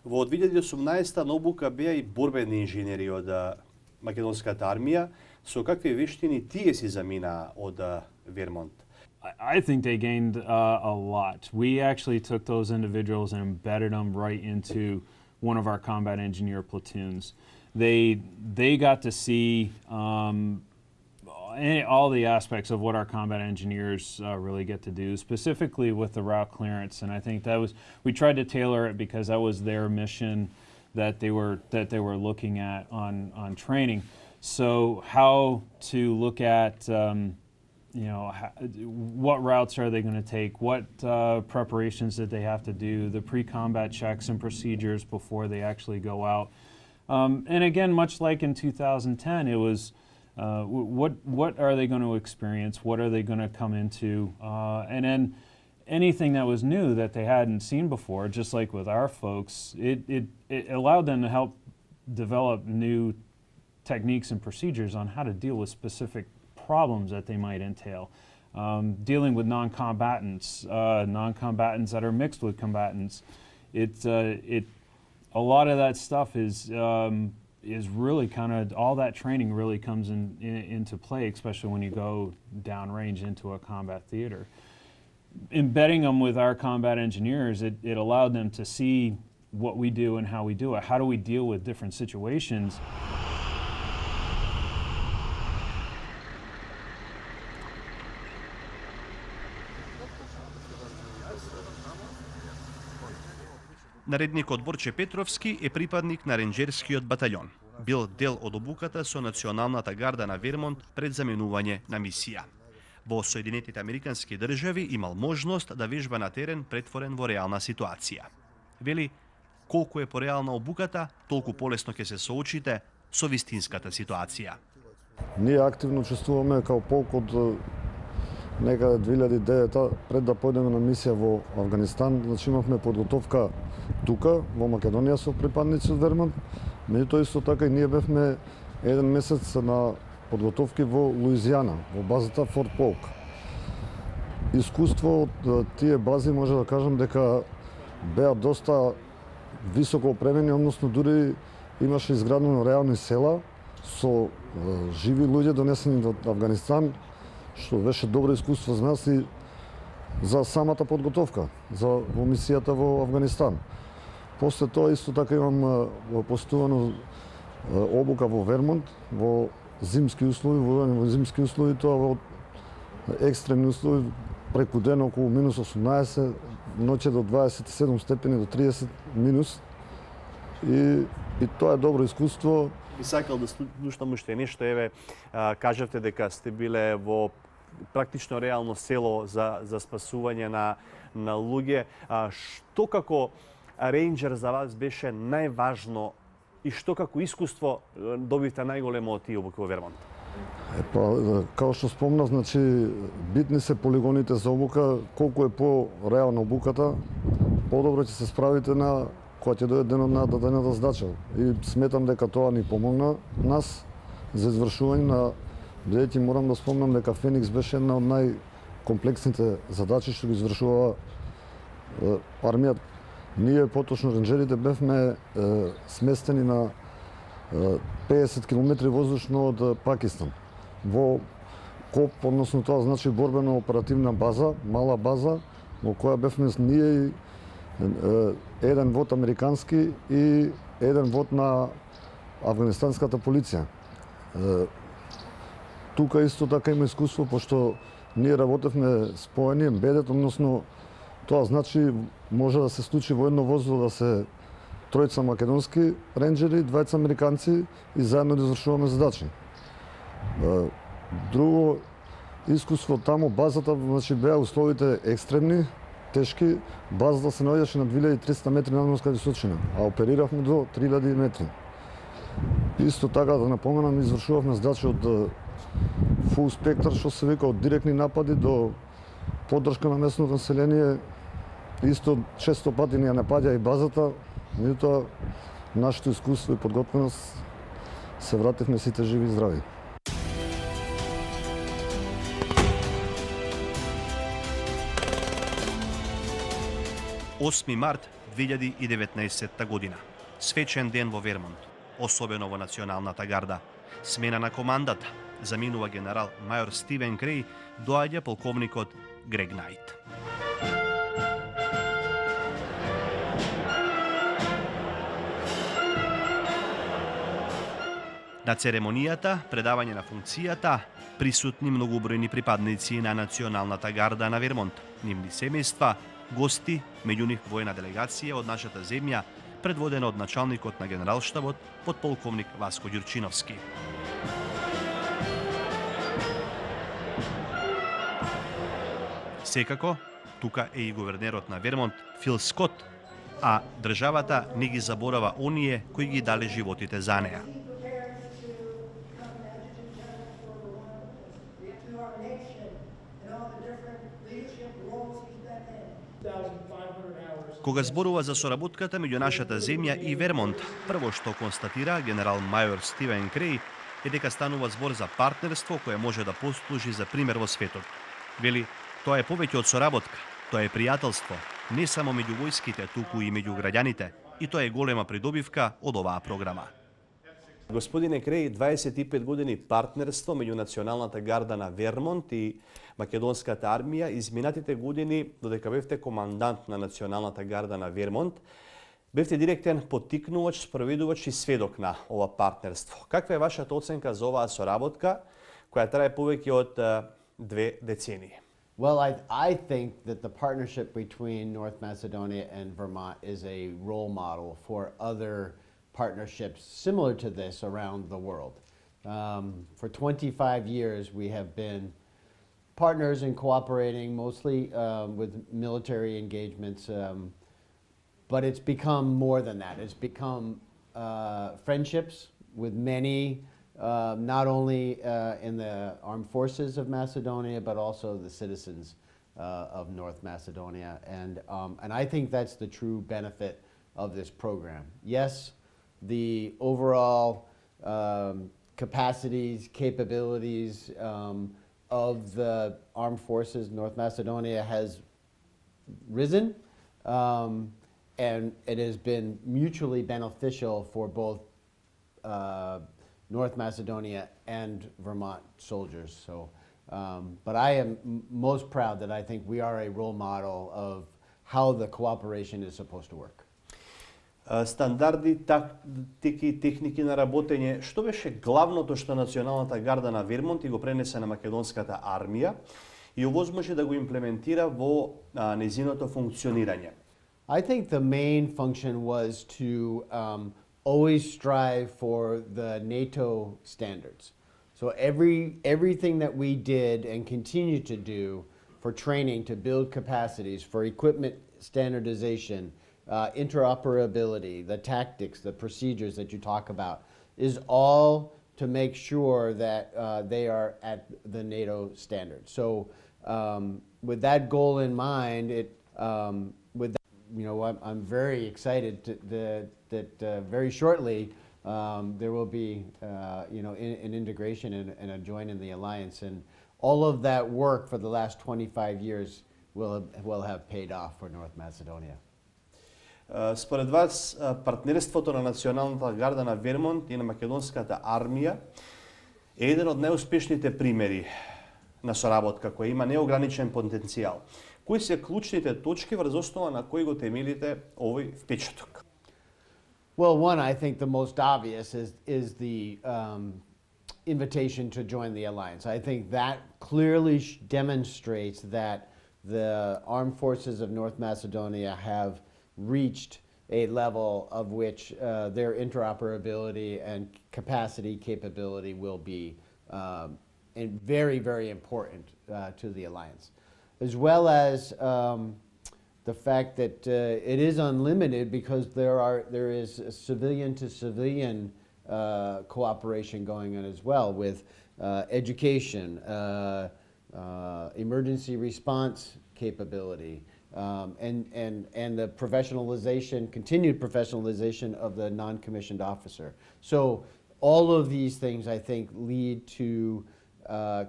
Во 2018 на обука беа и борбени инженери од македонската армија. Со какви вештини тие си заминаа од Вермонт? I think they gained a lot. We actually took those individuals and embedded them right into one of our combat engineer platoons. They got to see all the aspects of what our combat engineers really get to do, specifically with the route clearance. And I think we tried to tailor it because that was their mission that they were looking at on training. So how to look at what routes are they going to take, what preparations that they have to do, the pre-combat checks and procedures before they actually go out. And again, much like in 2010, it was what are they going to experience, what are they going to come into, and then anything that was new that they hadn't seen before, just like with our folks, it allowed them to help develop new techniques and procedures on how to deal with specific problems that they might entail. Dealing with non-combatants that are mixed with combatants. A lot of that stuff is really kind of, all that training really comes into play, especially when you go downrange into a combat theater. Embedding them with our combat engineers, it allowed them to see what we do and how we do it. How do we deal with different situations? Наредникот Борче Петровски е припадник на ренџерскиот батаљон. бил дел од обуката со Националната гарда на Вермонт пред заменување на мисија. Во Соединетите Американски држави имал можност да вежба на терен претворен во реална ситуација. Вели, колку е пореална обуката, толку полесно ќе се соочите со вистинската ситуација. Ние активно учествуваме као полк од некаде 2009 пред да појдеме на мисија во Афганистан. Значи имавме подготовка тука, во Македонија со припадници од Вермонт. Меѓутоа исто така и ние бевме еден месец на подготовки во Луизијана, во базата Форт Полк. Искуство од тие бази може да кажам дека беа доста високо опремени, односно дури имаше изградено реални села со живи луѓе донесени од Афганистан, што беше добро искуство за нас и за самата подготовка за во мисијата во Афганистан. После тоа исто така имам постувано обука во Вермонт, во зимски услови, во зимски услови, тоа во екстремни услови, преку ден околу минус 18, ноќе до 27 степени, до 30 минус. И тоа е добро искуство. Би сакал да слушам уште нешто, еве, кажавте дека сте биле во практично реално село за спасување на луѓе. Што како рейнџер за вас беше најважно и што како искуство добивте најголемо од тие обуки во Вермонт? Као што спомна, значи битни се полигоните за обука. Колку е по-реална обуката, подобро ќе се справите на кога ќе дојде денот на дадената задача. И сметам дека тоа ни помогна нас за извршување на, бидејќи морам да спомнам дека Феникс беше една од најкомплексните задачи што ги извршува армијата. Ние, поточно ренџерите, бевме сместени на 50 км воздушно од Пакистан. Во КОП, односно тоа значи борбено оперативна база, мала база, во која бевме ние и еден вод американски и еден вод на афганистанската полиција. Тука исто така има искуство, пошто ние работевме споени, бедет, односно тоа значи може да се случи во едно возило да се тројца македонски ренџери, двајца американци и заедно да извршуваме задачи. Друго искуство таму, базата, значи беа условите екстремни, тешки, базата се наоѓаше на 2300 метри надморска височина, а опериравме до 3000 метри. Исто така да напоменам, извршувавме задачи од фул спектар, што се вика, од директни напади до поддршка на местното население. Исто често пати ни ја напаѓа и базата, меѓутоа нашето искуство и подготвеност се вративме сите живи и здрави. Осми март 2019 година. Свечен ден во Вермонт, особено во Националната гарда. Смена на командата. Заминува генерал мајор Стивен Крей, доаѓа полковникот Грег Најт. На церемонијата, предавање на функцијата, присутни многобројни припадници на Националната гарда на Вермонт, нивни семејства, гости, меѓу нив воена делегација од нашата земја, предводена од началникот на генералштабот, подполковник Васко Ѓурчиновски. Секако, тука е и гувернерот на Вермонт, Фил Скот, а државата не ги заборава оние кои ги дале животите за неа. Кога зборува за соработката меѓу нашата земја и Вермонт, прво што констатира генерал мајор Стивен Крей е дека станува збор за партнерство кое може да послужи за пример во светот. Вели, тоа е повеќе од соработка, тоа е пријателство, не само меѓу војските, туку и меѓу граѓаните, и тоа е голема придобивка од оваа програма. Господине Крей, 25 години партнерство меѓу Националната гарда на Вермонт и Македонската армија. Изминатите години, додека бевте командант на Националната гарда на Вермонт, бевте директен поттикнувач, спроведувач и сведок на ова партнерство. Каква е вашата оценка за оваа соработка, која трае повеќе од 2 децении? Well, I think that the partnership between North Macedonia and Vermont is a role model for other partnerships similar to this around the world. For 25 years, we have been partners and cooperating mostly with military engagements, but it's become more than that. It's become friendships with many, not only in the armed forces of Macedonia, but also the citizens of North Macedonia. And I think that's the true benefit of this program. Yes, the overall capacities, capabilities of the armed forces North Macedonia has risen, and it has been mutually beneficial for both North Macedonia and Vermont soldiers. So, but I am most proud that I think we are a role model of how the cooperation is supposed to work. Стандарди, тактики, техники на работење, што беше главното што Националната гарда на Вермонт и го пренесе на македонската армија и овозможи да го имплементира во незиното функционирање? I think the main function was to always strive for the NATO standards. So everything that we did and continue to do for training, to build capacities, for equipment standardization, interoperability, the tactics, the procedures that you talk about, is all to make sure that they are at the NATO standard. So with that goal in mind, I'm very excited that very shortly there will be an integration and a join in the alliance, and all of that work for the last 25 years will have paid off for North Macedonia. Според вас, партнерството на Националната гарда на Вермонт и на македонската армија е еден од најуспешните примери на соработка која има неограничен потенцијал. Кои се клучните точки врз основа на кои го темелите овој впечаток? Well, one, I think the most obvious is the invitation to join the alliance. I think that clearly demonstrates that the armed forces of North Macedonia have reached a level of which their interoperability and capacity capability will be very, very important to the alliance. As well as the fact that it is unlimited because there is civilian to civilian cooperation going on as well with education, emergency response capability, and the professionalization, continued professionalization of the non-commissioned officer. So all of these things, I think, lead to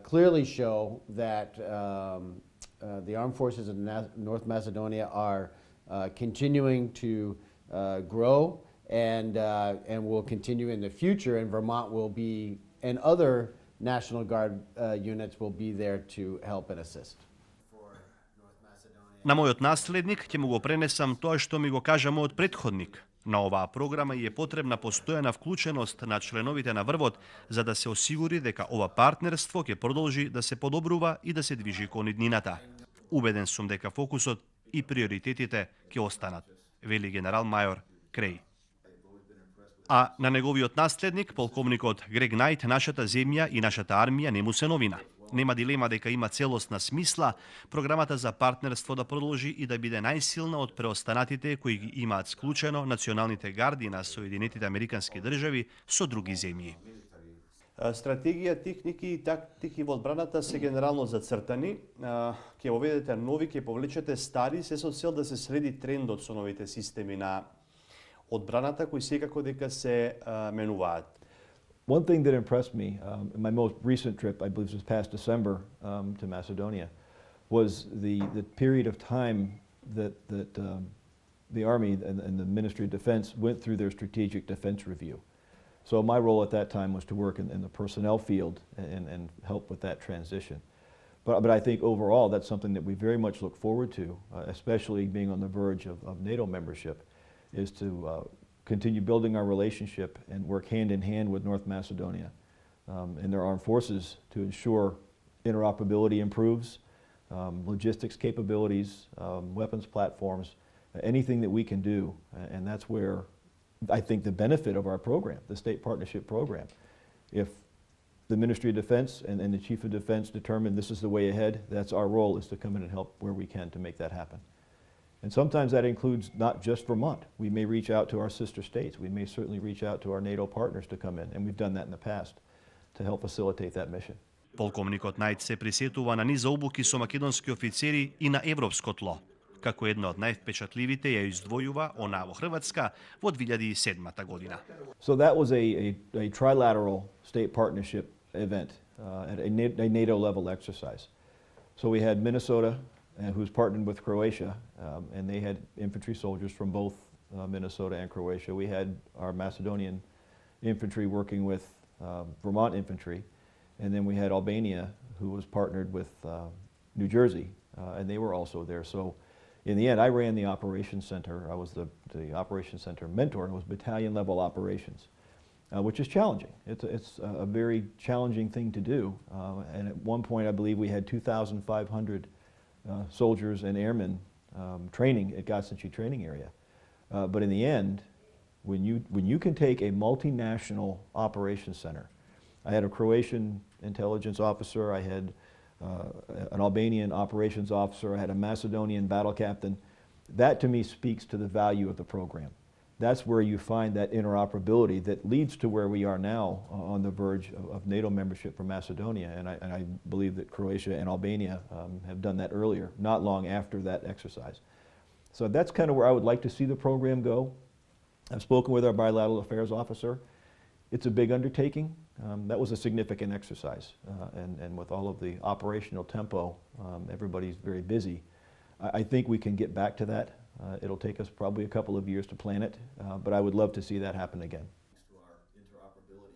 clearly show that the armed forces of North Macedonia are continuing to grow and will continue in the future, and Vermont will be, and other National Guard units will be there to help and assist. На мојот наследник ќе му го пренесам тоа што ми го кажа мојот претходник. На оваа програма е потребна постојана вклученост на членовите на врвот за да се осигури дека ова партнерство ќе продолжи да се подобрува и да се движи кон иднината. Убеден сум дека фокусот и приоритетите ќе останат, вели генерал мајор Крей. А на неговиот наследник, полковникот Грег Најт, нашата земја и нашата армија не му се новина. Нема дилема дека има целосна смисла програмата за партнерство да продолжи и да биде најсилна од преостанатите кои ги имаат склучено националните гарди на Соединетите Американски држави со други земји. Стратегија, техники и тактики во одбраната се генерално зацртани. Ќе воведете нови, ќе повлечете стари, се со цел да се следи трендот со новите системи на одбраната кои секако дека се менуваат. One thing that impressed me in my most recent trip, I believe this past December, to Macedonia, was the period of time that the Army and the Ministry of Defense went through their strategic defense review. So my role at that time was to work in the personnel field and help with that transition. But I think overall that's something that we very much look forward to, especially being on the verge of NATO membership, is to continue building our relationship and work hand in hand with North Macedonia and their armed forces to ensure interoperability improves, logistics capabilities, weapons platforms, anything that we can do. And that's where I think, the benefit of our program, the state partnership program. If the Ministry of Defense and the Chief of Defense determine this is the way ahead, that's our role, is to come in and help where we can to make that happen. And sometimes that includes not just Vermont. We may reach out to our sister states. We may certainly reach out to our NATO partners to come in, and we've done that in the past to help facilitate that mission. Полковникот Најд се присетува на низ обуки со македонски офицери и на европско тло. Како една од највпечатливите ја издвојува она во Хрватска во 2007 година. So that was a trilateral state partnership event, at a NATO level exercise. So we had Minnesota, who's partnered with Croatia, and they had infantry soldiers from both Minnesota and Croatia. We had our Macedonian infantry working with Vermont infantry, and then we had Albania, who was partnered with New Jersey, and they were also there. So in the end, I ran the operations center. I was the operations center mentor. It was battalion level operations, which is challenging. It's a very challenging thing to do. And at one point, I believe we had 2,500 soldiers and airmen training at Gotsenchi training area. But in the end, when you can take a multinational operations center, I had a Croatian intelligence officer, I had an Albanian operations officer, I had a Macedonian battle captain. That to me speaks to the value of the program. That's where you find that interoperability that leads to where we are now on the verge of NATO membership for Macedonia, and I believe that Croatia and Albania have done that earlier, not long after that exercise. So that's kind of where I would like to see the program go. I've spoken with our bilateral affairs officer. It's a big undertaking. That was a significant exercise, and with all of the operational tempo, everybody's very busy. I think we can get back to that. It'll take us probably a couple of years to plan it, but I would love to see that happen again.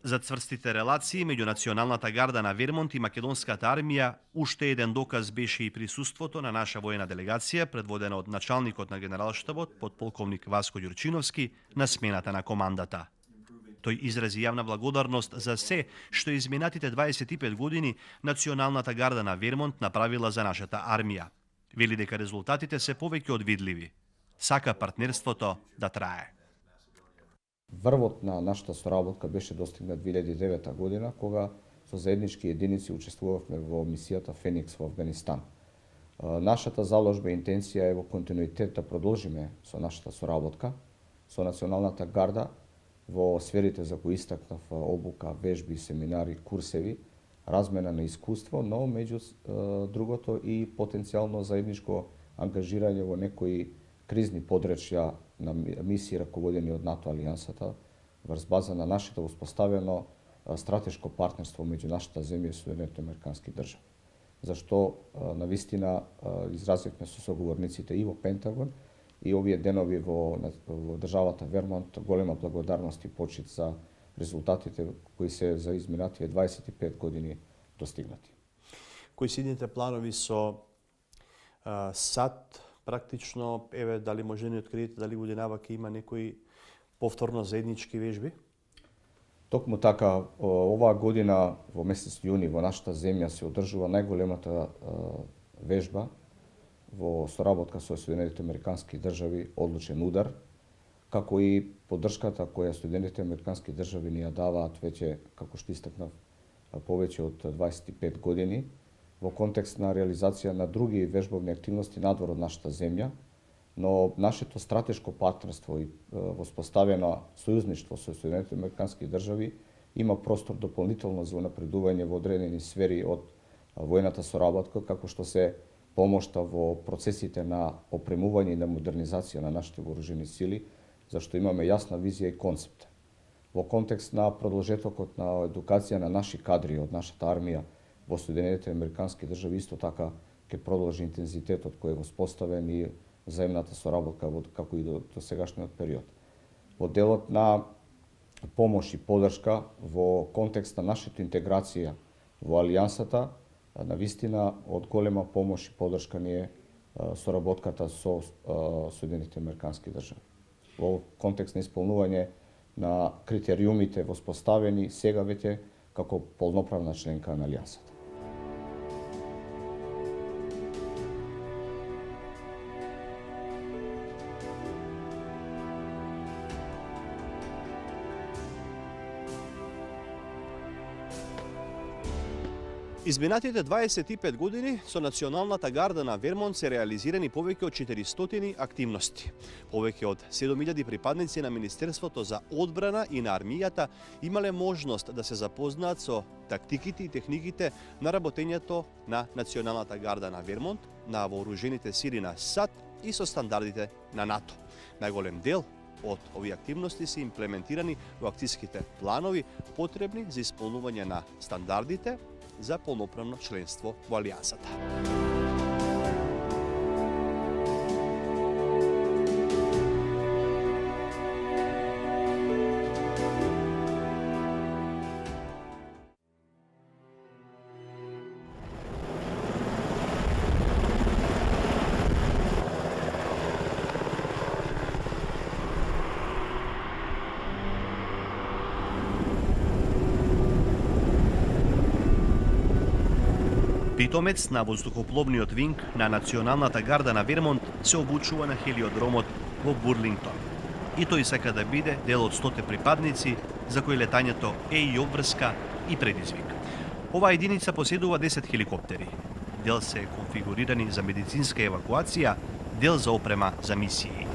За цврстите релации меѓу Националната гарда на Вермонт и Македонската армија, уште еден доказ беше и присуството на наша воена делегација, предводена од началникот на генералштабот, подполковник Васко Ѓурчиновски, на смената на командата. Тој изрази јавна благодарност за се што изминатите 25 години Националната гарда на Вермонт направила за нашата армија. Вели дека резултатите се повеќе од видливи. Сака партнерството да трае. Врвот на нашата соработка беше достигнат 2009 година, кога со заеднички единици учествувавме во мисијата Феникс во Афганистан. Нашата заложба и интенција е во континуитет да продолжиме со нашата соработка со Националната гарда во сферите за кои истакнав: обука, вежби, семинари, курсеви, размена на искуство, но меѓу другото и потенцијално заедничко ангажирање во некои кризни подречја на мисии раководени од НАТО алијансата врз база на нашето успоставено стратешко партнерство меѓу нашата земја и Соединетите американски држави. Зашто навистина изразивме со соговорниците и во Пентагон и овие денови во државата Вермонт голема благодарност и почит за резултатите кои се за изминатите 25 години достигнати. Кои се идните планови со САД, практично, еве, дали може да ни откриете, дали годинава ќе има некои повторно заеднички вежби? Токму така, оваа година во месец јуни во нашата земја се одржува најголемата вежба во соработка со Соединетите американски држави Одлучен удар, како и поддршката која Соединетите американски држави ни ја даваат веќе, како што истакнав, повеќе од 25 години, во контекст на реализација на други вежбовни активности надвор од нашата земја, но нашето стратешко партнерство и воспоставено сојузништво со Соединетите американски држави има простор дополнително за унапредување во одредени сфери од војната соработка, како што се помошта во процесите на опремување и на модернизација на нашите вооружени сили, зашто имаме јасна визија и концепт. Во контекст на продолжетокот на едукација на наши кадри од нашата армија во Соединетите американски држави, исто така ќе продолжи интензитетот кој е воспоставен и взаимната соработка како и до сегашниот период. Во делот на помош и поддршка во контекст на нашата интеграција во алијансата, навистина од голема помош и поддршка ни е соработката со Соединетите американски држави. Во контекст на исполнување на критериумите воспоставени сега веќе како полноправна членка на алијансата. Изминатите 25 години со Националната гарда на Вермонт се реализирани повеќе од 400 активности. Повеќе од 7000 припадници на Министерството за одбрана и на армијата имале можност да се запознаат со тактиките и техниките на работењето на Националната гарда на Вермонт, на вооружените сили на САД и со стандардите на НАТО. Најголем дел од овие активности се имплементирани во акцијските планови потребни за исполнување на стандардите за полноправно членство во Алијансата. Питомец на воздухопловниот винг на Националната гарда на Вермонт се обучува на хелиодромот во Бурлингтон. И тој сака да биде дел од 100 припадници за кои летањето е и обврска и предизвик. Оваа единица поседува 10 хеликоптери. Дел се конфигурирани за медицинска евакуација, дел за опрема за мисии.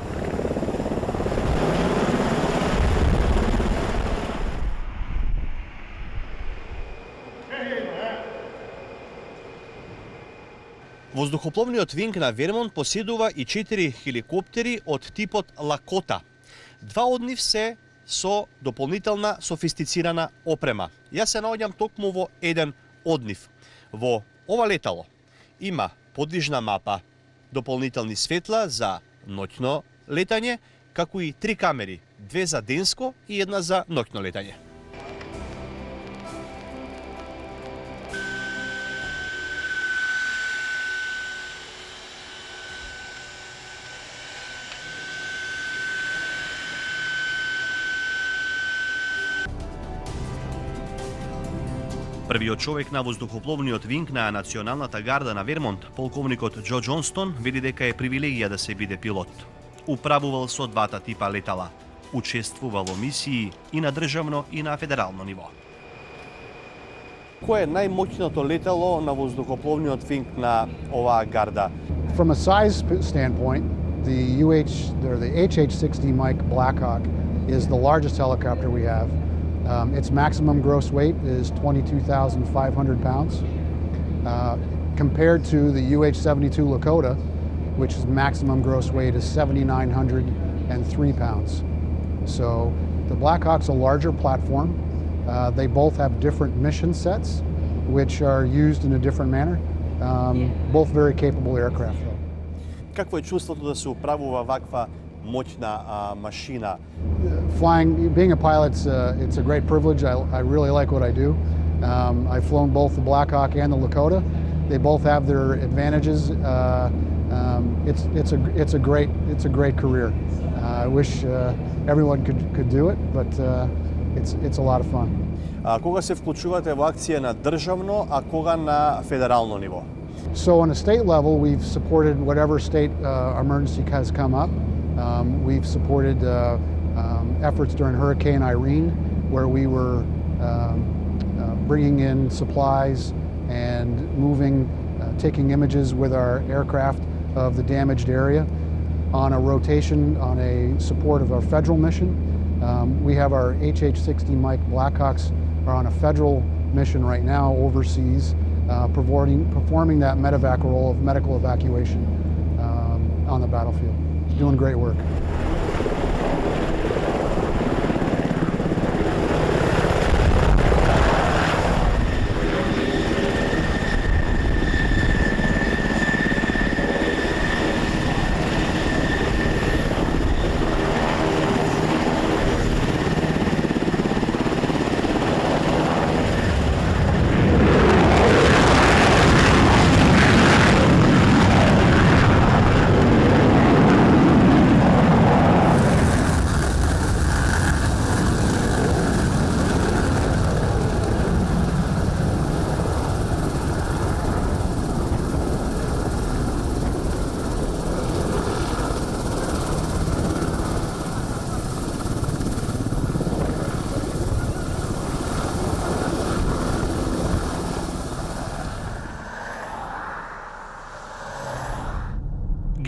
Воздухопловниот винг на Вермонт поседува и 4 хеликоптери од типот Лакота. Два од нив се со дополнителна софистицирана опрема. Јас се наоѓам токму во еден од нив. Во ова летало има подвижна мапа, дополнителни светла за ноќно летање, како и 3 камери, 2 за денско и 1 за ноќно летање. Првиот човек на воздухопловниот винг на Националната гарда на Вермонт, полковникот Џо Џонстон, вели дека е привилегија да се биде пилот. Управувал со двата типа летала. Учествувал во мисии и на државно и на федерално ниво. Кој е најмоќното летало на воздухопловниот винг на оваа гарда? From a size standpoint, the HH-60 Mike Blackhawk is the largest helicopter we have. Its maximum gross weight is 22,500 pounds. Compared to the UH-72 Lakota, which is maximum gross weight is 7,903 pounds. So the Blackhawk's a larger platform. They both have different mission sets, which are used in a different manner. Both very capable aircraft, though. Какво е чувството да се управува ваква моćna машина? Being a pilot, it's a great privilege. I really like what I do. I've flown both the Blackhawk and the Lakota. They both have their advantages. It's a great career. I wish everyone could do it, but it's a lot of fun. Кога се вклучувате во акција на државно, а кога на федерално ниво? So on a state level, we've supported whatever state emergency has come up. We've supported efforts during Hurricane Irene, where we were bringing in supplies and taking images with our aircraft of the damaged area. On a rotation, on a support of our federal mission, we have our HH-60 Mike Blackhawks are on a federal mission right now overseas, performing that medevac role of medical evacuation on the battlefield. Doing great work.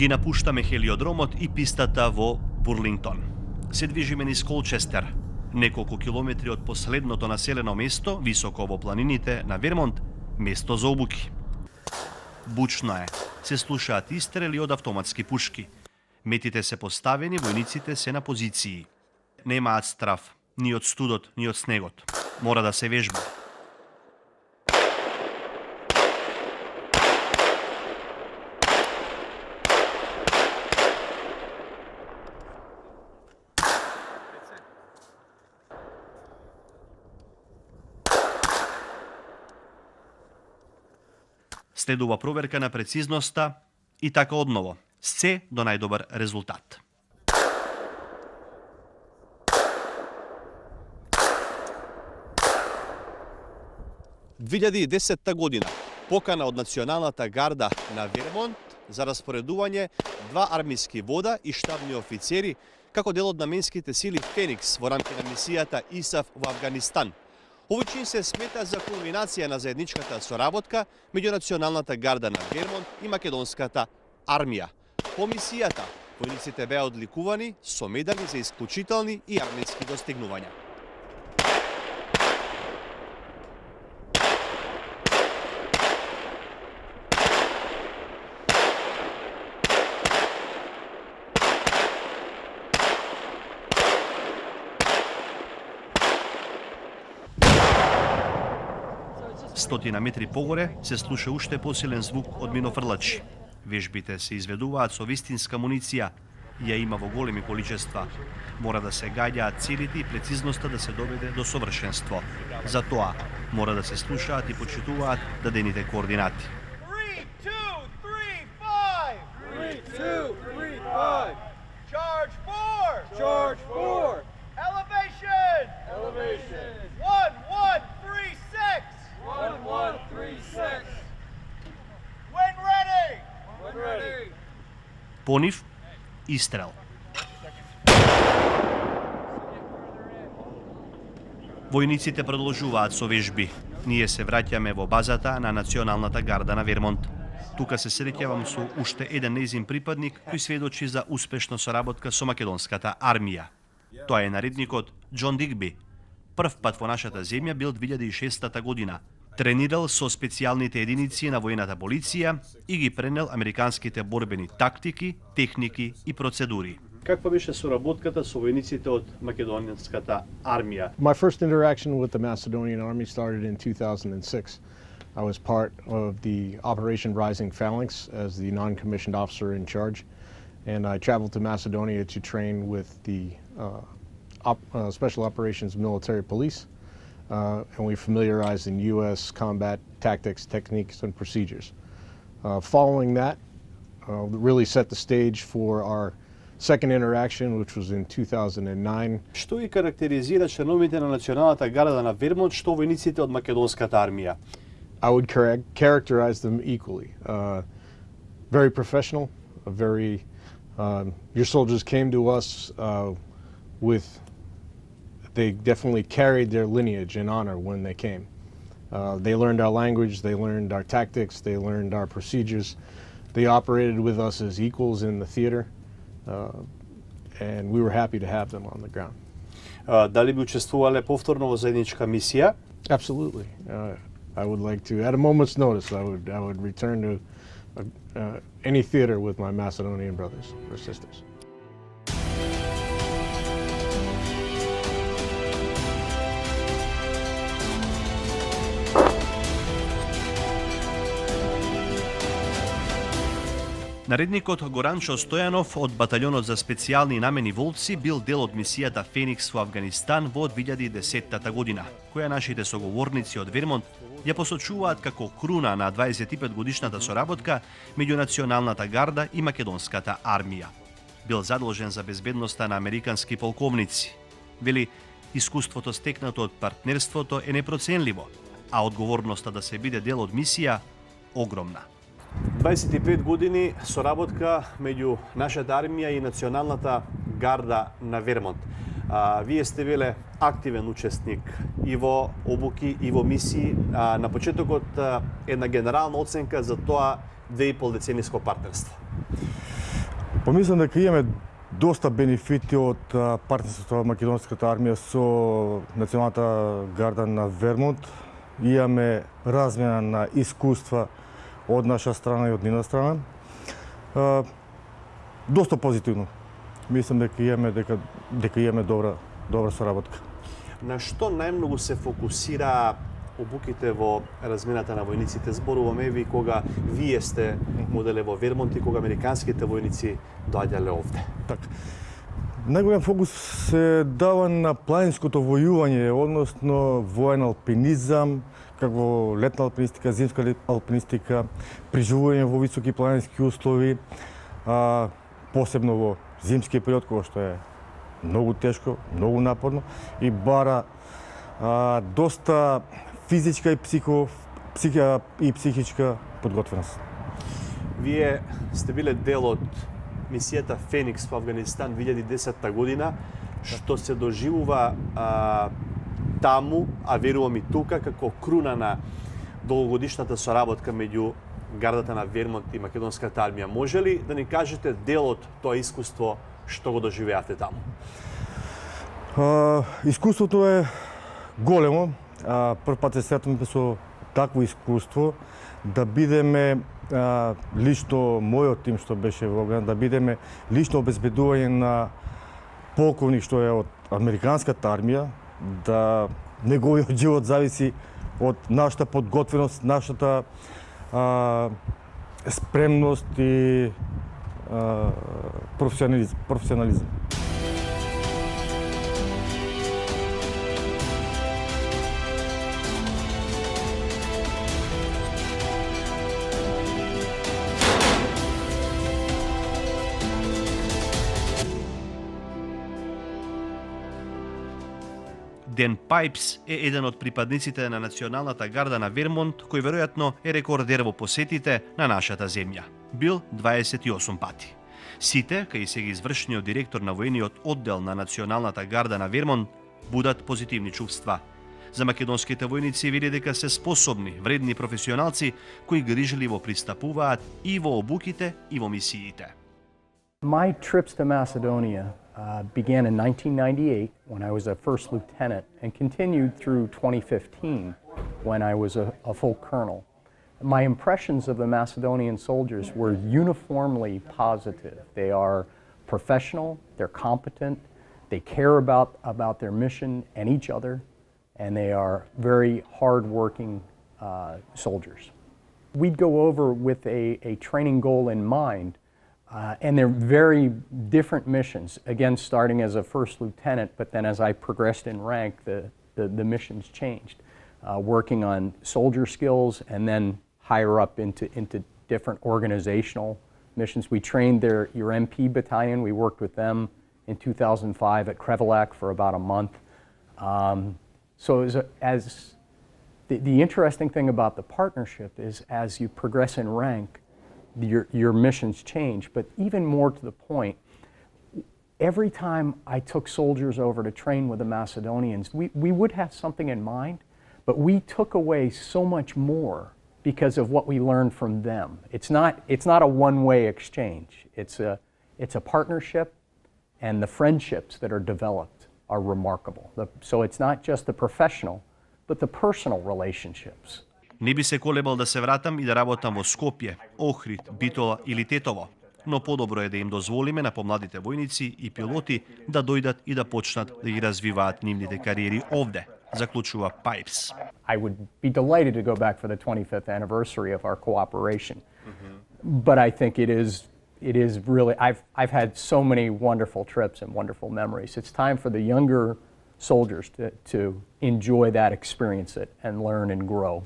Ги напуштаме хелиодромот и пистата во Бурлингтон. Се движиме низ Колчестер, неколку километри од последното населено место, високо во планините на Вермонт, место за обуки. Бучно е, се слушаат истрели од автоматски пушки. Метите се поставени, војниците се на позиции. Немаат страв, ни од студот, ни од снегот. Мора да се вежба. Следува проверка на прецизноста и така одново, се до најдобар резултат. – 2010 година, покана од Националната гарда на Вермонт за распоредување 2 армиски вода и штабни офицери како дел од наменските сили Феникс во рамки на мисијата ИСАФ во Авганистан. Овој чин се смета за кулминација на заедничката соработка меѓу Националната гарда на Вермонт и Македонската армија. По мисијата, војниците беа одликувани со медали за исклучителни и армиски достигнувања. Стотина метри погоре се слуша уште посилен звук од минофрлачи. Вежбите се изведуваат со вистинска муниција, ја има во големи количества. Мора да се гаѓаат целите и прецизноста да се доведе до совршенство. За тоа мора да се слушаат и почитуваат дадените координати. 3, 2, 3, 5! 3, 2, 3, 5! Charge 4! Charge 4! Elevation! Elevation! 1, 1, 3, 6! 1, 1, 3, 6! When ready! When ready! Понив, истрел. Војниците продолжуваат со вежби. Ние се враќаме во базата на Националната гарда на Вермонт. Тука се среќавам со уште еден нејзин припадник кој сведочи за успешна соработка со македонската армија. Тоа е наредникот Џон Дигби. Прв пат во нашата земја бил 2006 година. Тренирал со специјалните единици на војната полиција и ги пренел американските борбени тактики, техники и процедури. Каква беше соработката со војниците од македонската армија? My first interaction with the Macedonian Army started in 2006. I was part of the Operation Rising Phalanx as the non-commissioned officer in charge, and I traveled to Macedonia to train with the Special Operations Military Police, and we familiarized in U.S. combat tactics, techniques, and procedures. Following that, really set the stage for our second interaction, which was in 2009. Што ги карактеризира членовите на Националната гарда на Вермонт што војниците од македонската армија? I would characterize them equally. Very professional, your soldiers came to us they definitely carried their lineage and honor when they came. They learned our language, they learned our tactics, they learned our procedures. They operated with us as equals in the theater, and we were happy to have them on the ground. Дали би учествувале повторно во заедничка мисија? Absolutely. I would like to, at a moment's notice, I would return to any theater with my Macedonian brothers or sisters. Наредникот Горанчо Стојанов од баталјонот за специјални намени волци бил дел од мисијата Феникс во Авганистан во 2010 година, која нашите соговорници од Вермонт ја посочуваат како круна на 25 годишната соработка меѓу Националната гарда и македонската армија. Бил задолжен за безбедноста на американски полковници. Вели, искуството стекнато од партнерството е непроценливо, а одговорноста да се биде дел од мисија огромна. 25 години соработка меѓу нашата армија и Националната гарда на Вермонт. Вие сте биле активен учесник и во обуки и во мисии. На почетокот една генерална оценка за тоа 2,5 децениско партнерство. Помислам дека имаме доста бенефити од партнерството на македонската армија со Националната гарда на Вермонт. Имаме размена на искуства од наша страна и од нивна страна. Доста позитивно. Мислам дека имаме добра соработка. На што најмногу се фокусира обуките во размената на војниците? Зборуваме ви кога вие сте моделе во Вермонт и кога американските војници доаѓале овде. Така. Најголем фокус се дава на планинското војување, односно воен алпинизам, како летна алпинистика, зимска алпинистика, преживување во високи планински услови, посебно во зимскиот период, кога што е многу тешко, многу напорно и бара доста физичка и психичка подготвеност. Вие сте биле дел од мисијата Феникс во Афганистан 2010 година, што се доживува таму, а верувам и тука, како круна на долгогодишната соработка меѓу гардата на Вермонт и македонската армија. Може ли да ни кажете дел од тоа искуство што го доживеавте таму? Искуството е големо. Прв пат се сретнавме со такво искуство, да бидеме лично мојот тим што беше во Огран, да бидеме лично обезбедување на полковник што е од американската армија, да неговиот живот зависи од нашата подготвеност, нашата спремност и професионализм. Ден Пайпс е еден од припадниците на Националната гарда на Вермонт, кој веројатно е рекордер во посетите на нашата земја. Бил 28 пати. Сите, кај сега извршниот директор на воениот оддел на Националната гарда на Вермонт, будат позитивни чувства. За македонските војници вели дека се способни, вредни професионалци кои грижливо пристапуваат и во обуките и во мисиите. My trips to Macedonia began in 1998 when I was a first lieutenant and continued through 2015 when I was a full colonel. My impressions of the Macedonian soldiers were uniformly positive. They are professional, they're competent, they care about their mission and each other, and they are very hard-working soldiers. We'd go over with a training goal in mind. And they're very different missions. Again, starting as a first lieutenant, but then as I progressed in rank, the missions changed. Working on soldier skills and then higher up into different organizational missions. We trained your MP battalion. We worked with them in 2005 at Krevelac for about a month. So the interesting thing about the partnership is as you progress in rank, your missions change, but even more to the point, every time I took soldiers over to train with the Macedonians, we would have something in mind, but we took away so much more because of what we learned from them. It's not a one-way exchange. It's a partnership, and the friendships that are developed are remarkable. So it's not just the professional, but the personal relationships. Не би се колебал да се вратам и да работам во Скопје, Охрид, Битола или Тетово, но подобро е да им дозволиме на помладите војници и пилоти да дојдат и да почнат да ги развиваат нивните кариери овде, заклучува Пайпс. I would be delighted to go back for the 25th anniversary of our cooperation. But I think it is really, I've had so many wonderful trips and wonderful memories. It's time for the younger soldiers to enjoy that, experience it, and learn and grow.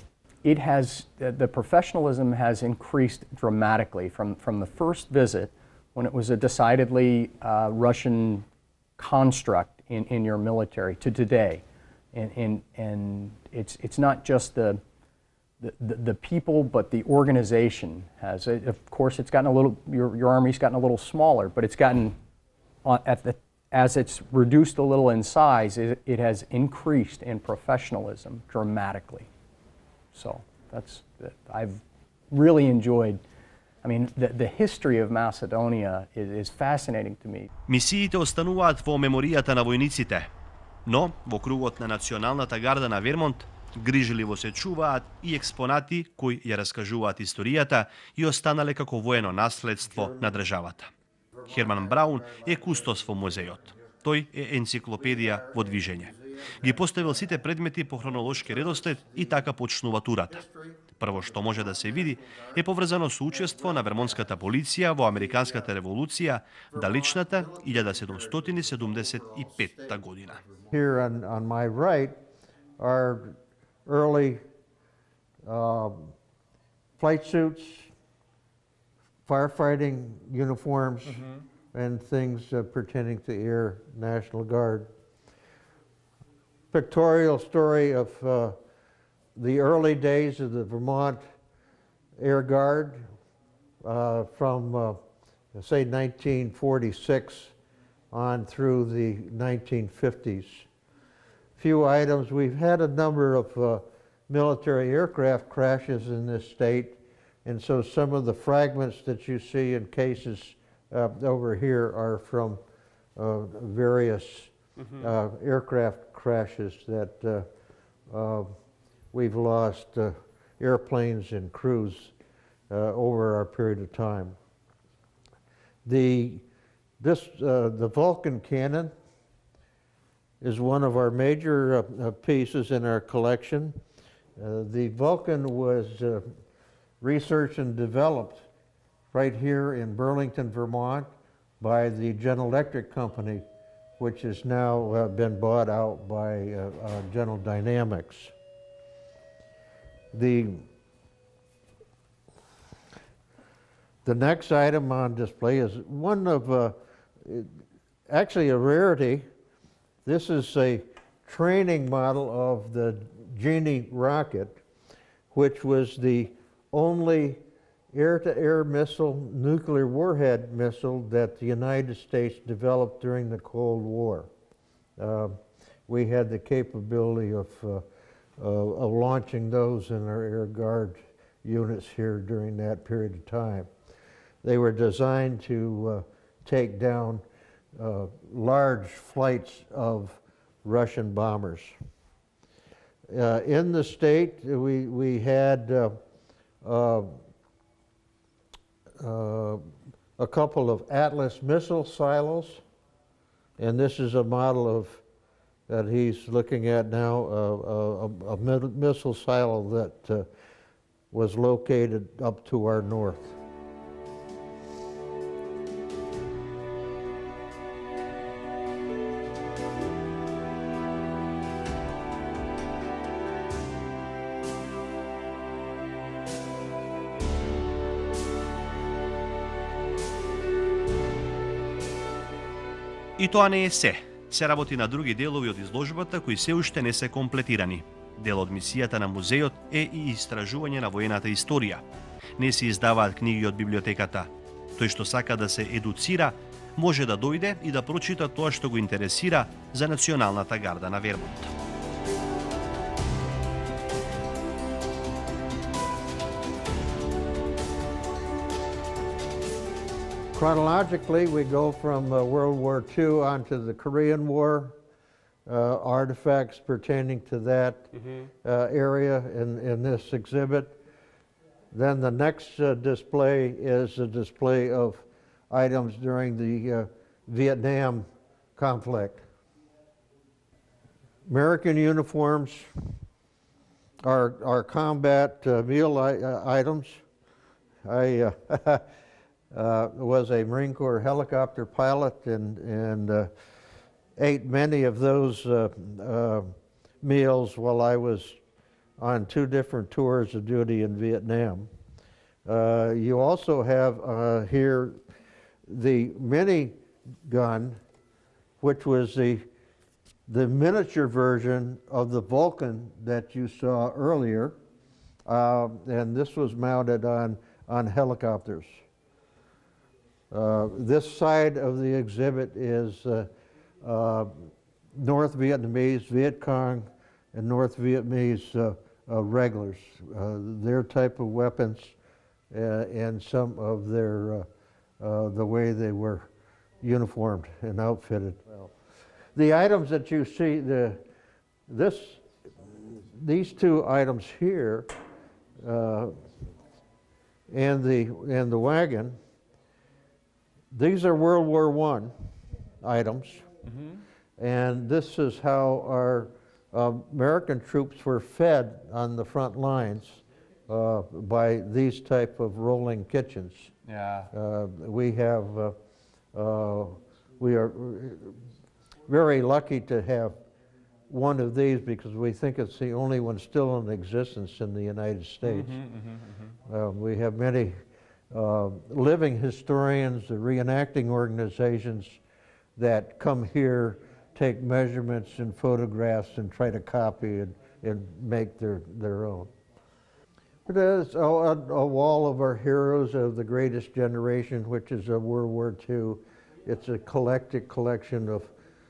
It has, the professionalism has increased dramatically from the first visit when it was a decidedly Russian construct in your military to today. And it's not just the people, but the organization has. Of course, it's gotten a little, your army's gotten a little smaller, but it's gotten, as it's reduced a little in size, it has increased in professionalism dramatically. So I've really enjoyed I mean, the history of Macedonia is fascinating to me. Мисиите остануваат во меморијата на војниците, но во кругот на Националната гарда на Вермонт грижливо се чуваат и експонати кои ја раскажуваат историјата и останале како воено наследство на државата. Херман Браун е кустос во музејот. Тој е енциклопедија во движење. Ги поставил сите предмети по хронолошки редослед и така почнува турата. Прво што може да се види е поврзано со учество на вермонтската полиција во Американската револуција далечната 1775 година. Here on my right are early flight suits, firefighting uniforms, and things pertaining to Air National Guard. Pictorial story of the early days of the Vermont Air Guard from, say, 1946 on through the 1950s. Few items. We've had a number of military aircraft crashes in this state, and so some of the fragments that you see in cases over here are from various aircraft crashes that we've lost airplanes and crews over our period of time. The Vulcan cannon is one of our major pieces in our collection. The Vulcan was researched and developed right here in Burlington, Vermont by the General Electric Company, which has now been bought out by General Dynamics. The next item on display is one of, actually a rarity. This is a training model of the Genie rocket, which was the only air-to-air missile, nuclear warhead missile that the United States developed during the Cold War. We had the capability of launching those in our Air Guard units here during that period of time. They were designed to take down large flights of Russian bombers. In the state, we had a couple of Atlas missile silos, and this is a model of that he's looking at now, a missile silo that was located up to our north. И тоа не е се. Се работи на други делови од изложбата кои се уште не се комплетирани. Дел од мисијата на музејот е и истражување на воената историја. Не се издаваат книги од библиотеката. Тој што сака да се едуцира, може да дојде и да прочита тоа што го интересира за Националната гарда на Вермонт. Chronologically, we go from World War II on to the Korean War, artifacts pertaining to that area in this exhibit. Then the next display is a display of items during the Vietnam conflict. American uniforms, our combat meal items. I was a Marine Corps helicopter pilot and ate many of those meals while I was on 2 different tours of duty in Vietnam. You also have here the mini gun, which was the miniature version of the Vulcan that you saw earlier, and this was mounted on helicopters. This side of the exhibit is North Vietnamese, Viet Cong, and North Vietnamese regulars. Their type of weapons and some of their the way they were uniformed and outfitted. The items that you see, these two items here, and the wagon, these are World War I items, and this is how our American troops were fed on the front lines by these type of rolling kitchens. Yeah. We are very lucky to have one of these because we think it's the only one still in existence in the United States. We have many living historians, the reenacting organizations that come here, take measurements and photographs and try to copy and make their own. It is a wall of our heroes of the greatest generation, which is World War II. It's a collection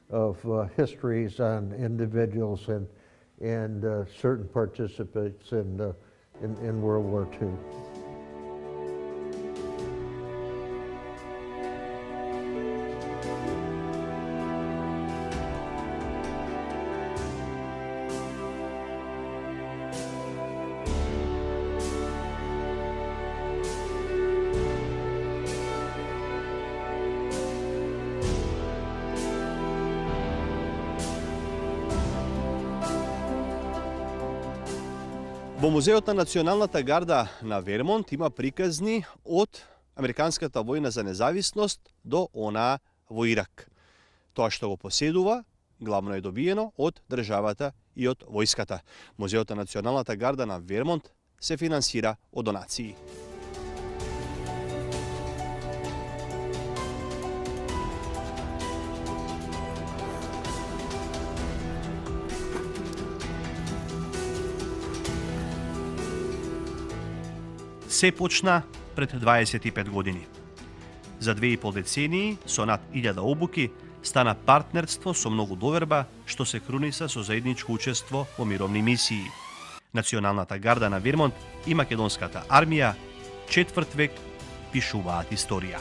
of histories on individuals and certain participants in World War II. Во Музеот на Националната гарда на Вермонт има приказни од Американската војна за независност до онаа во Ирак. Тоа што го поседува, главно е добиено од државата и од војската. Музеот на Националната гарда на Вермонт се финансира од донации. Се почна пред 25 години. За 2,5 децении, со над 1000 обуки, стана партнерство со многу доверба, што се круниса со заедничко учество во мировни мисии. Националната гарда на Вермонт и македонската армија четврт век пишуваат историја.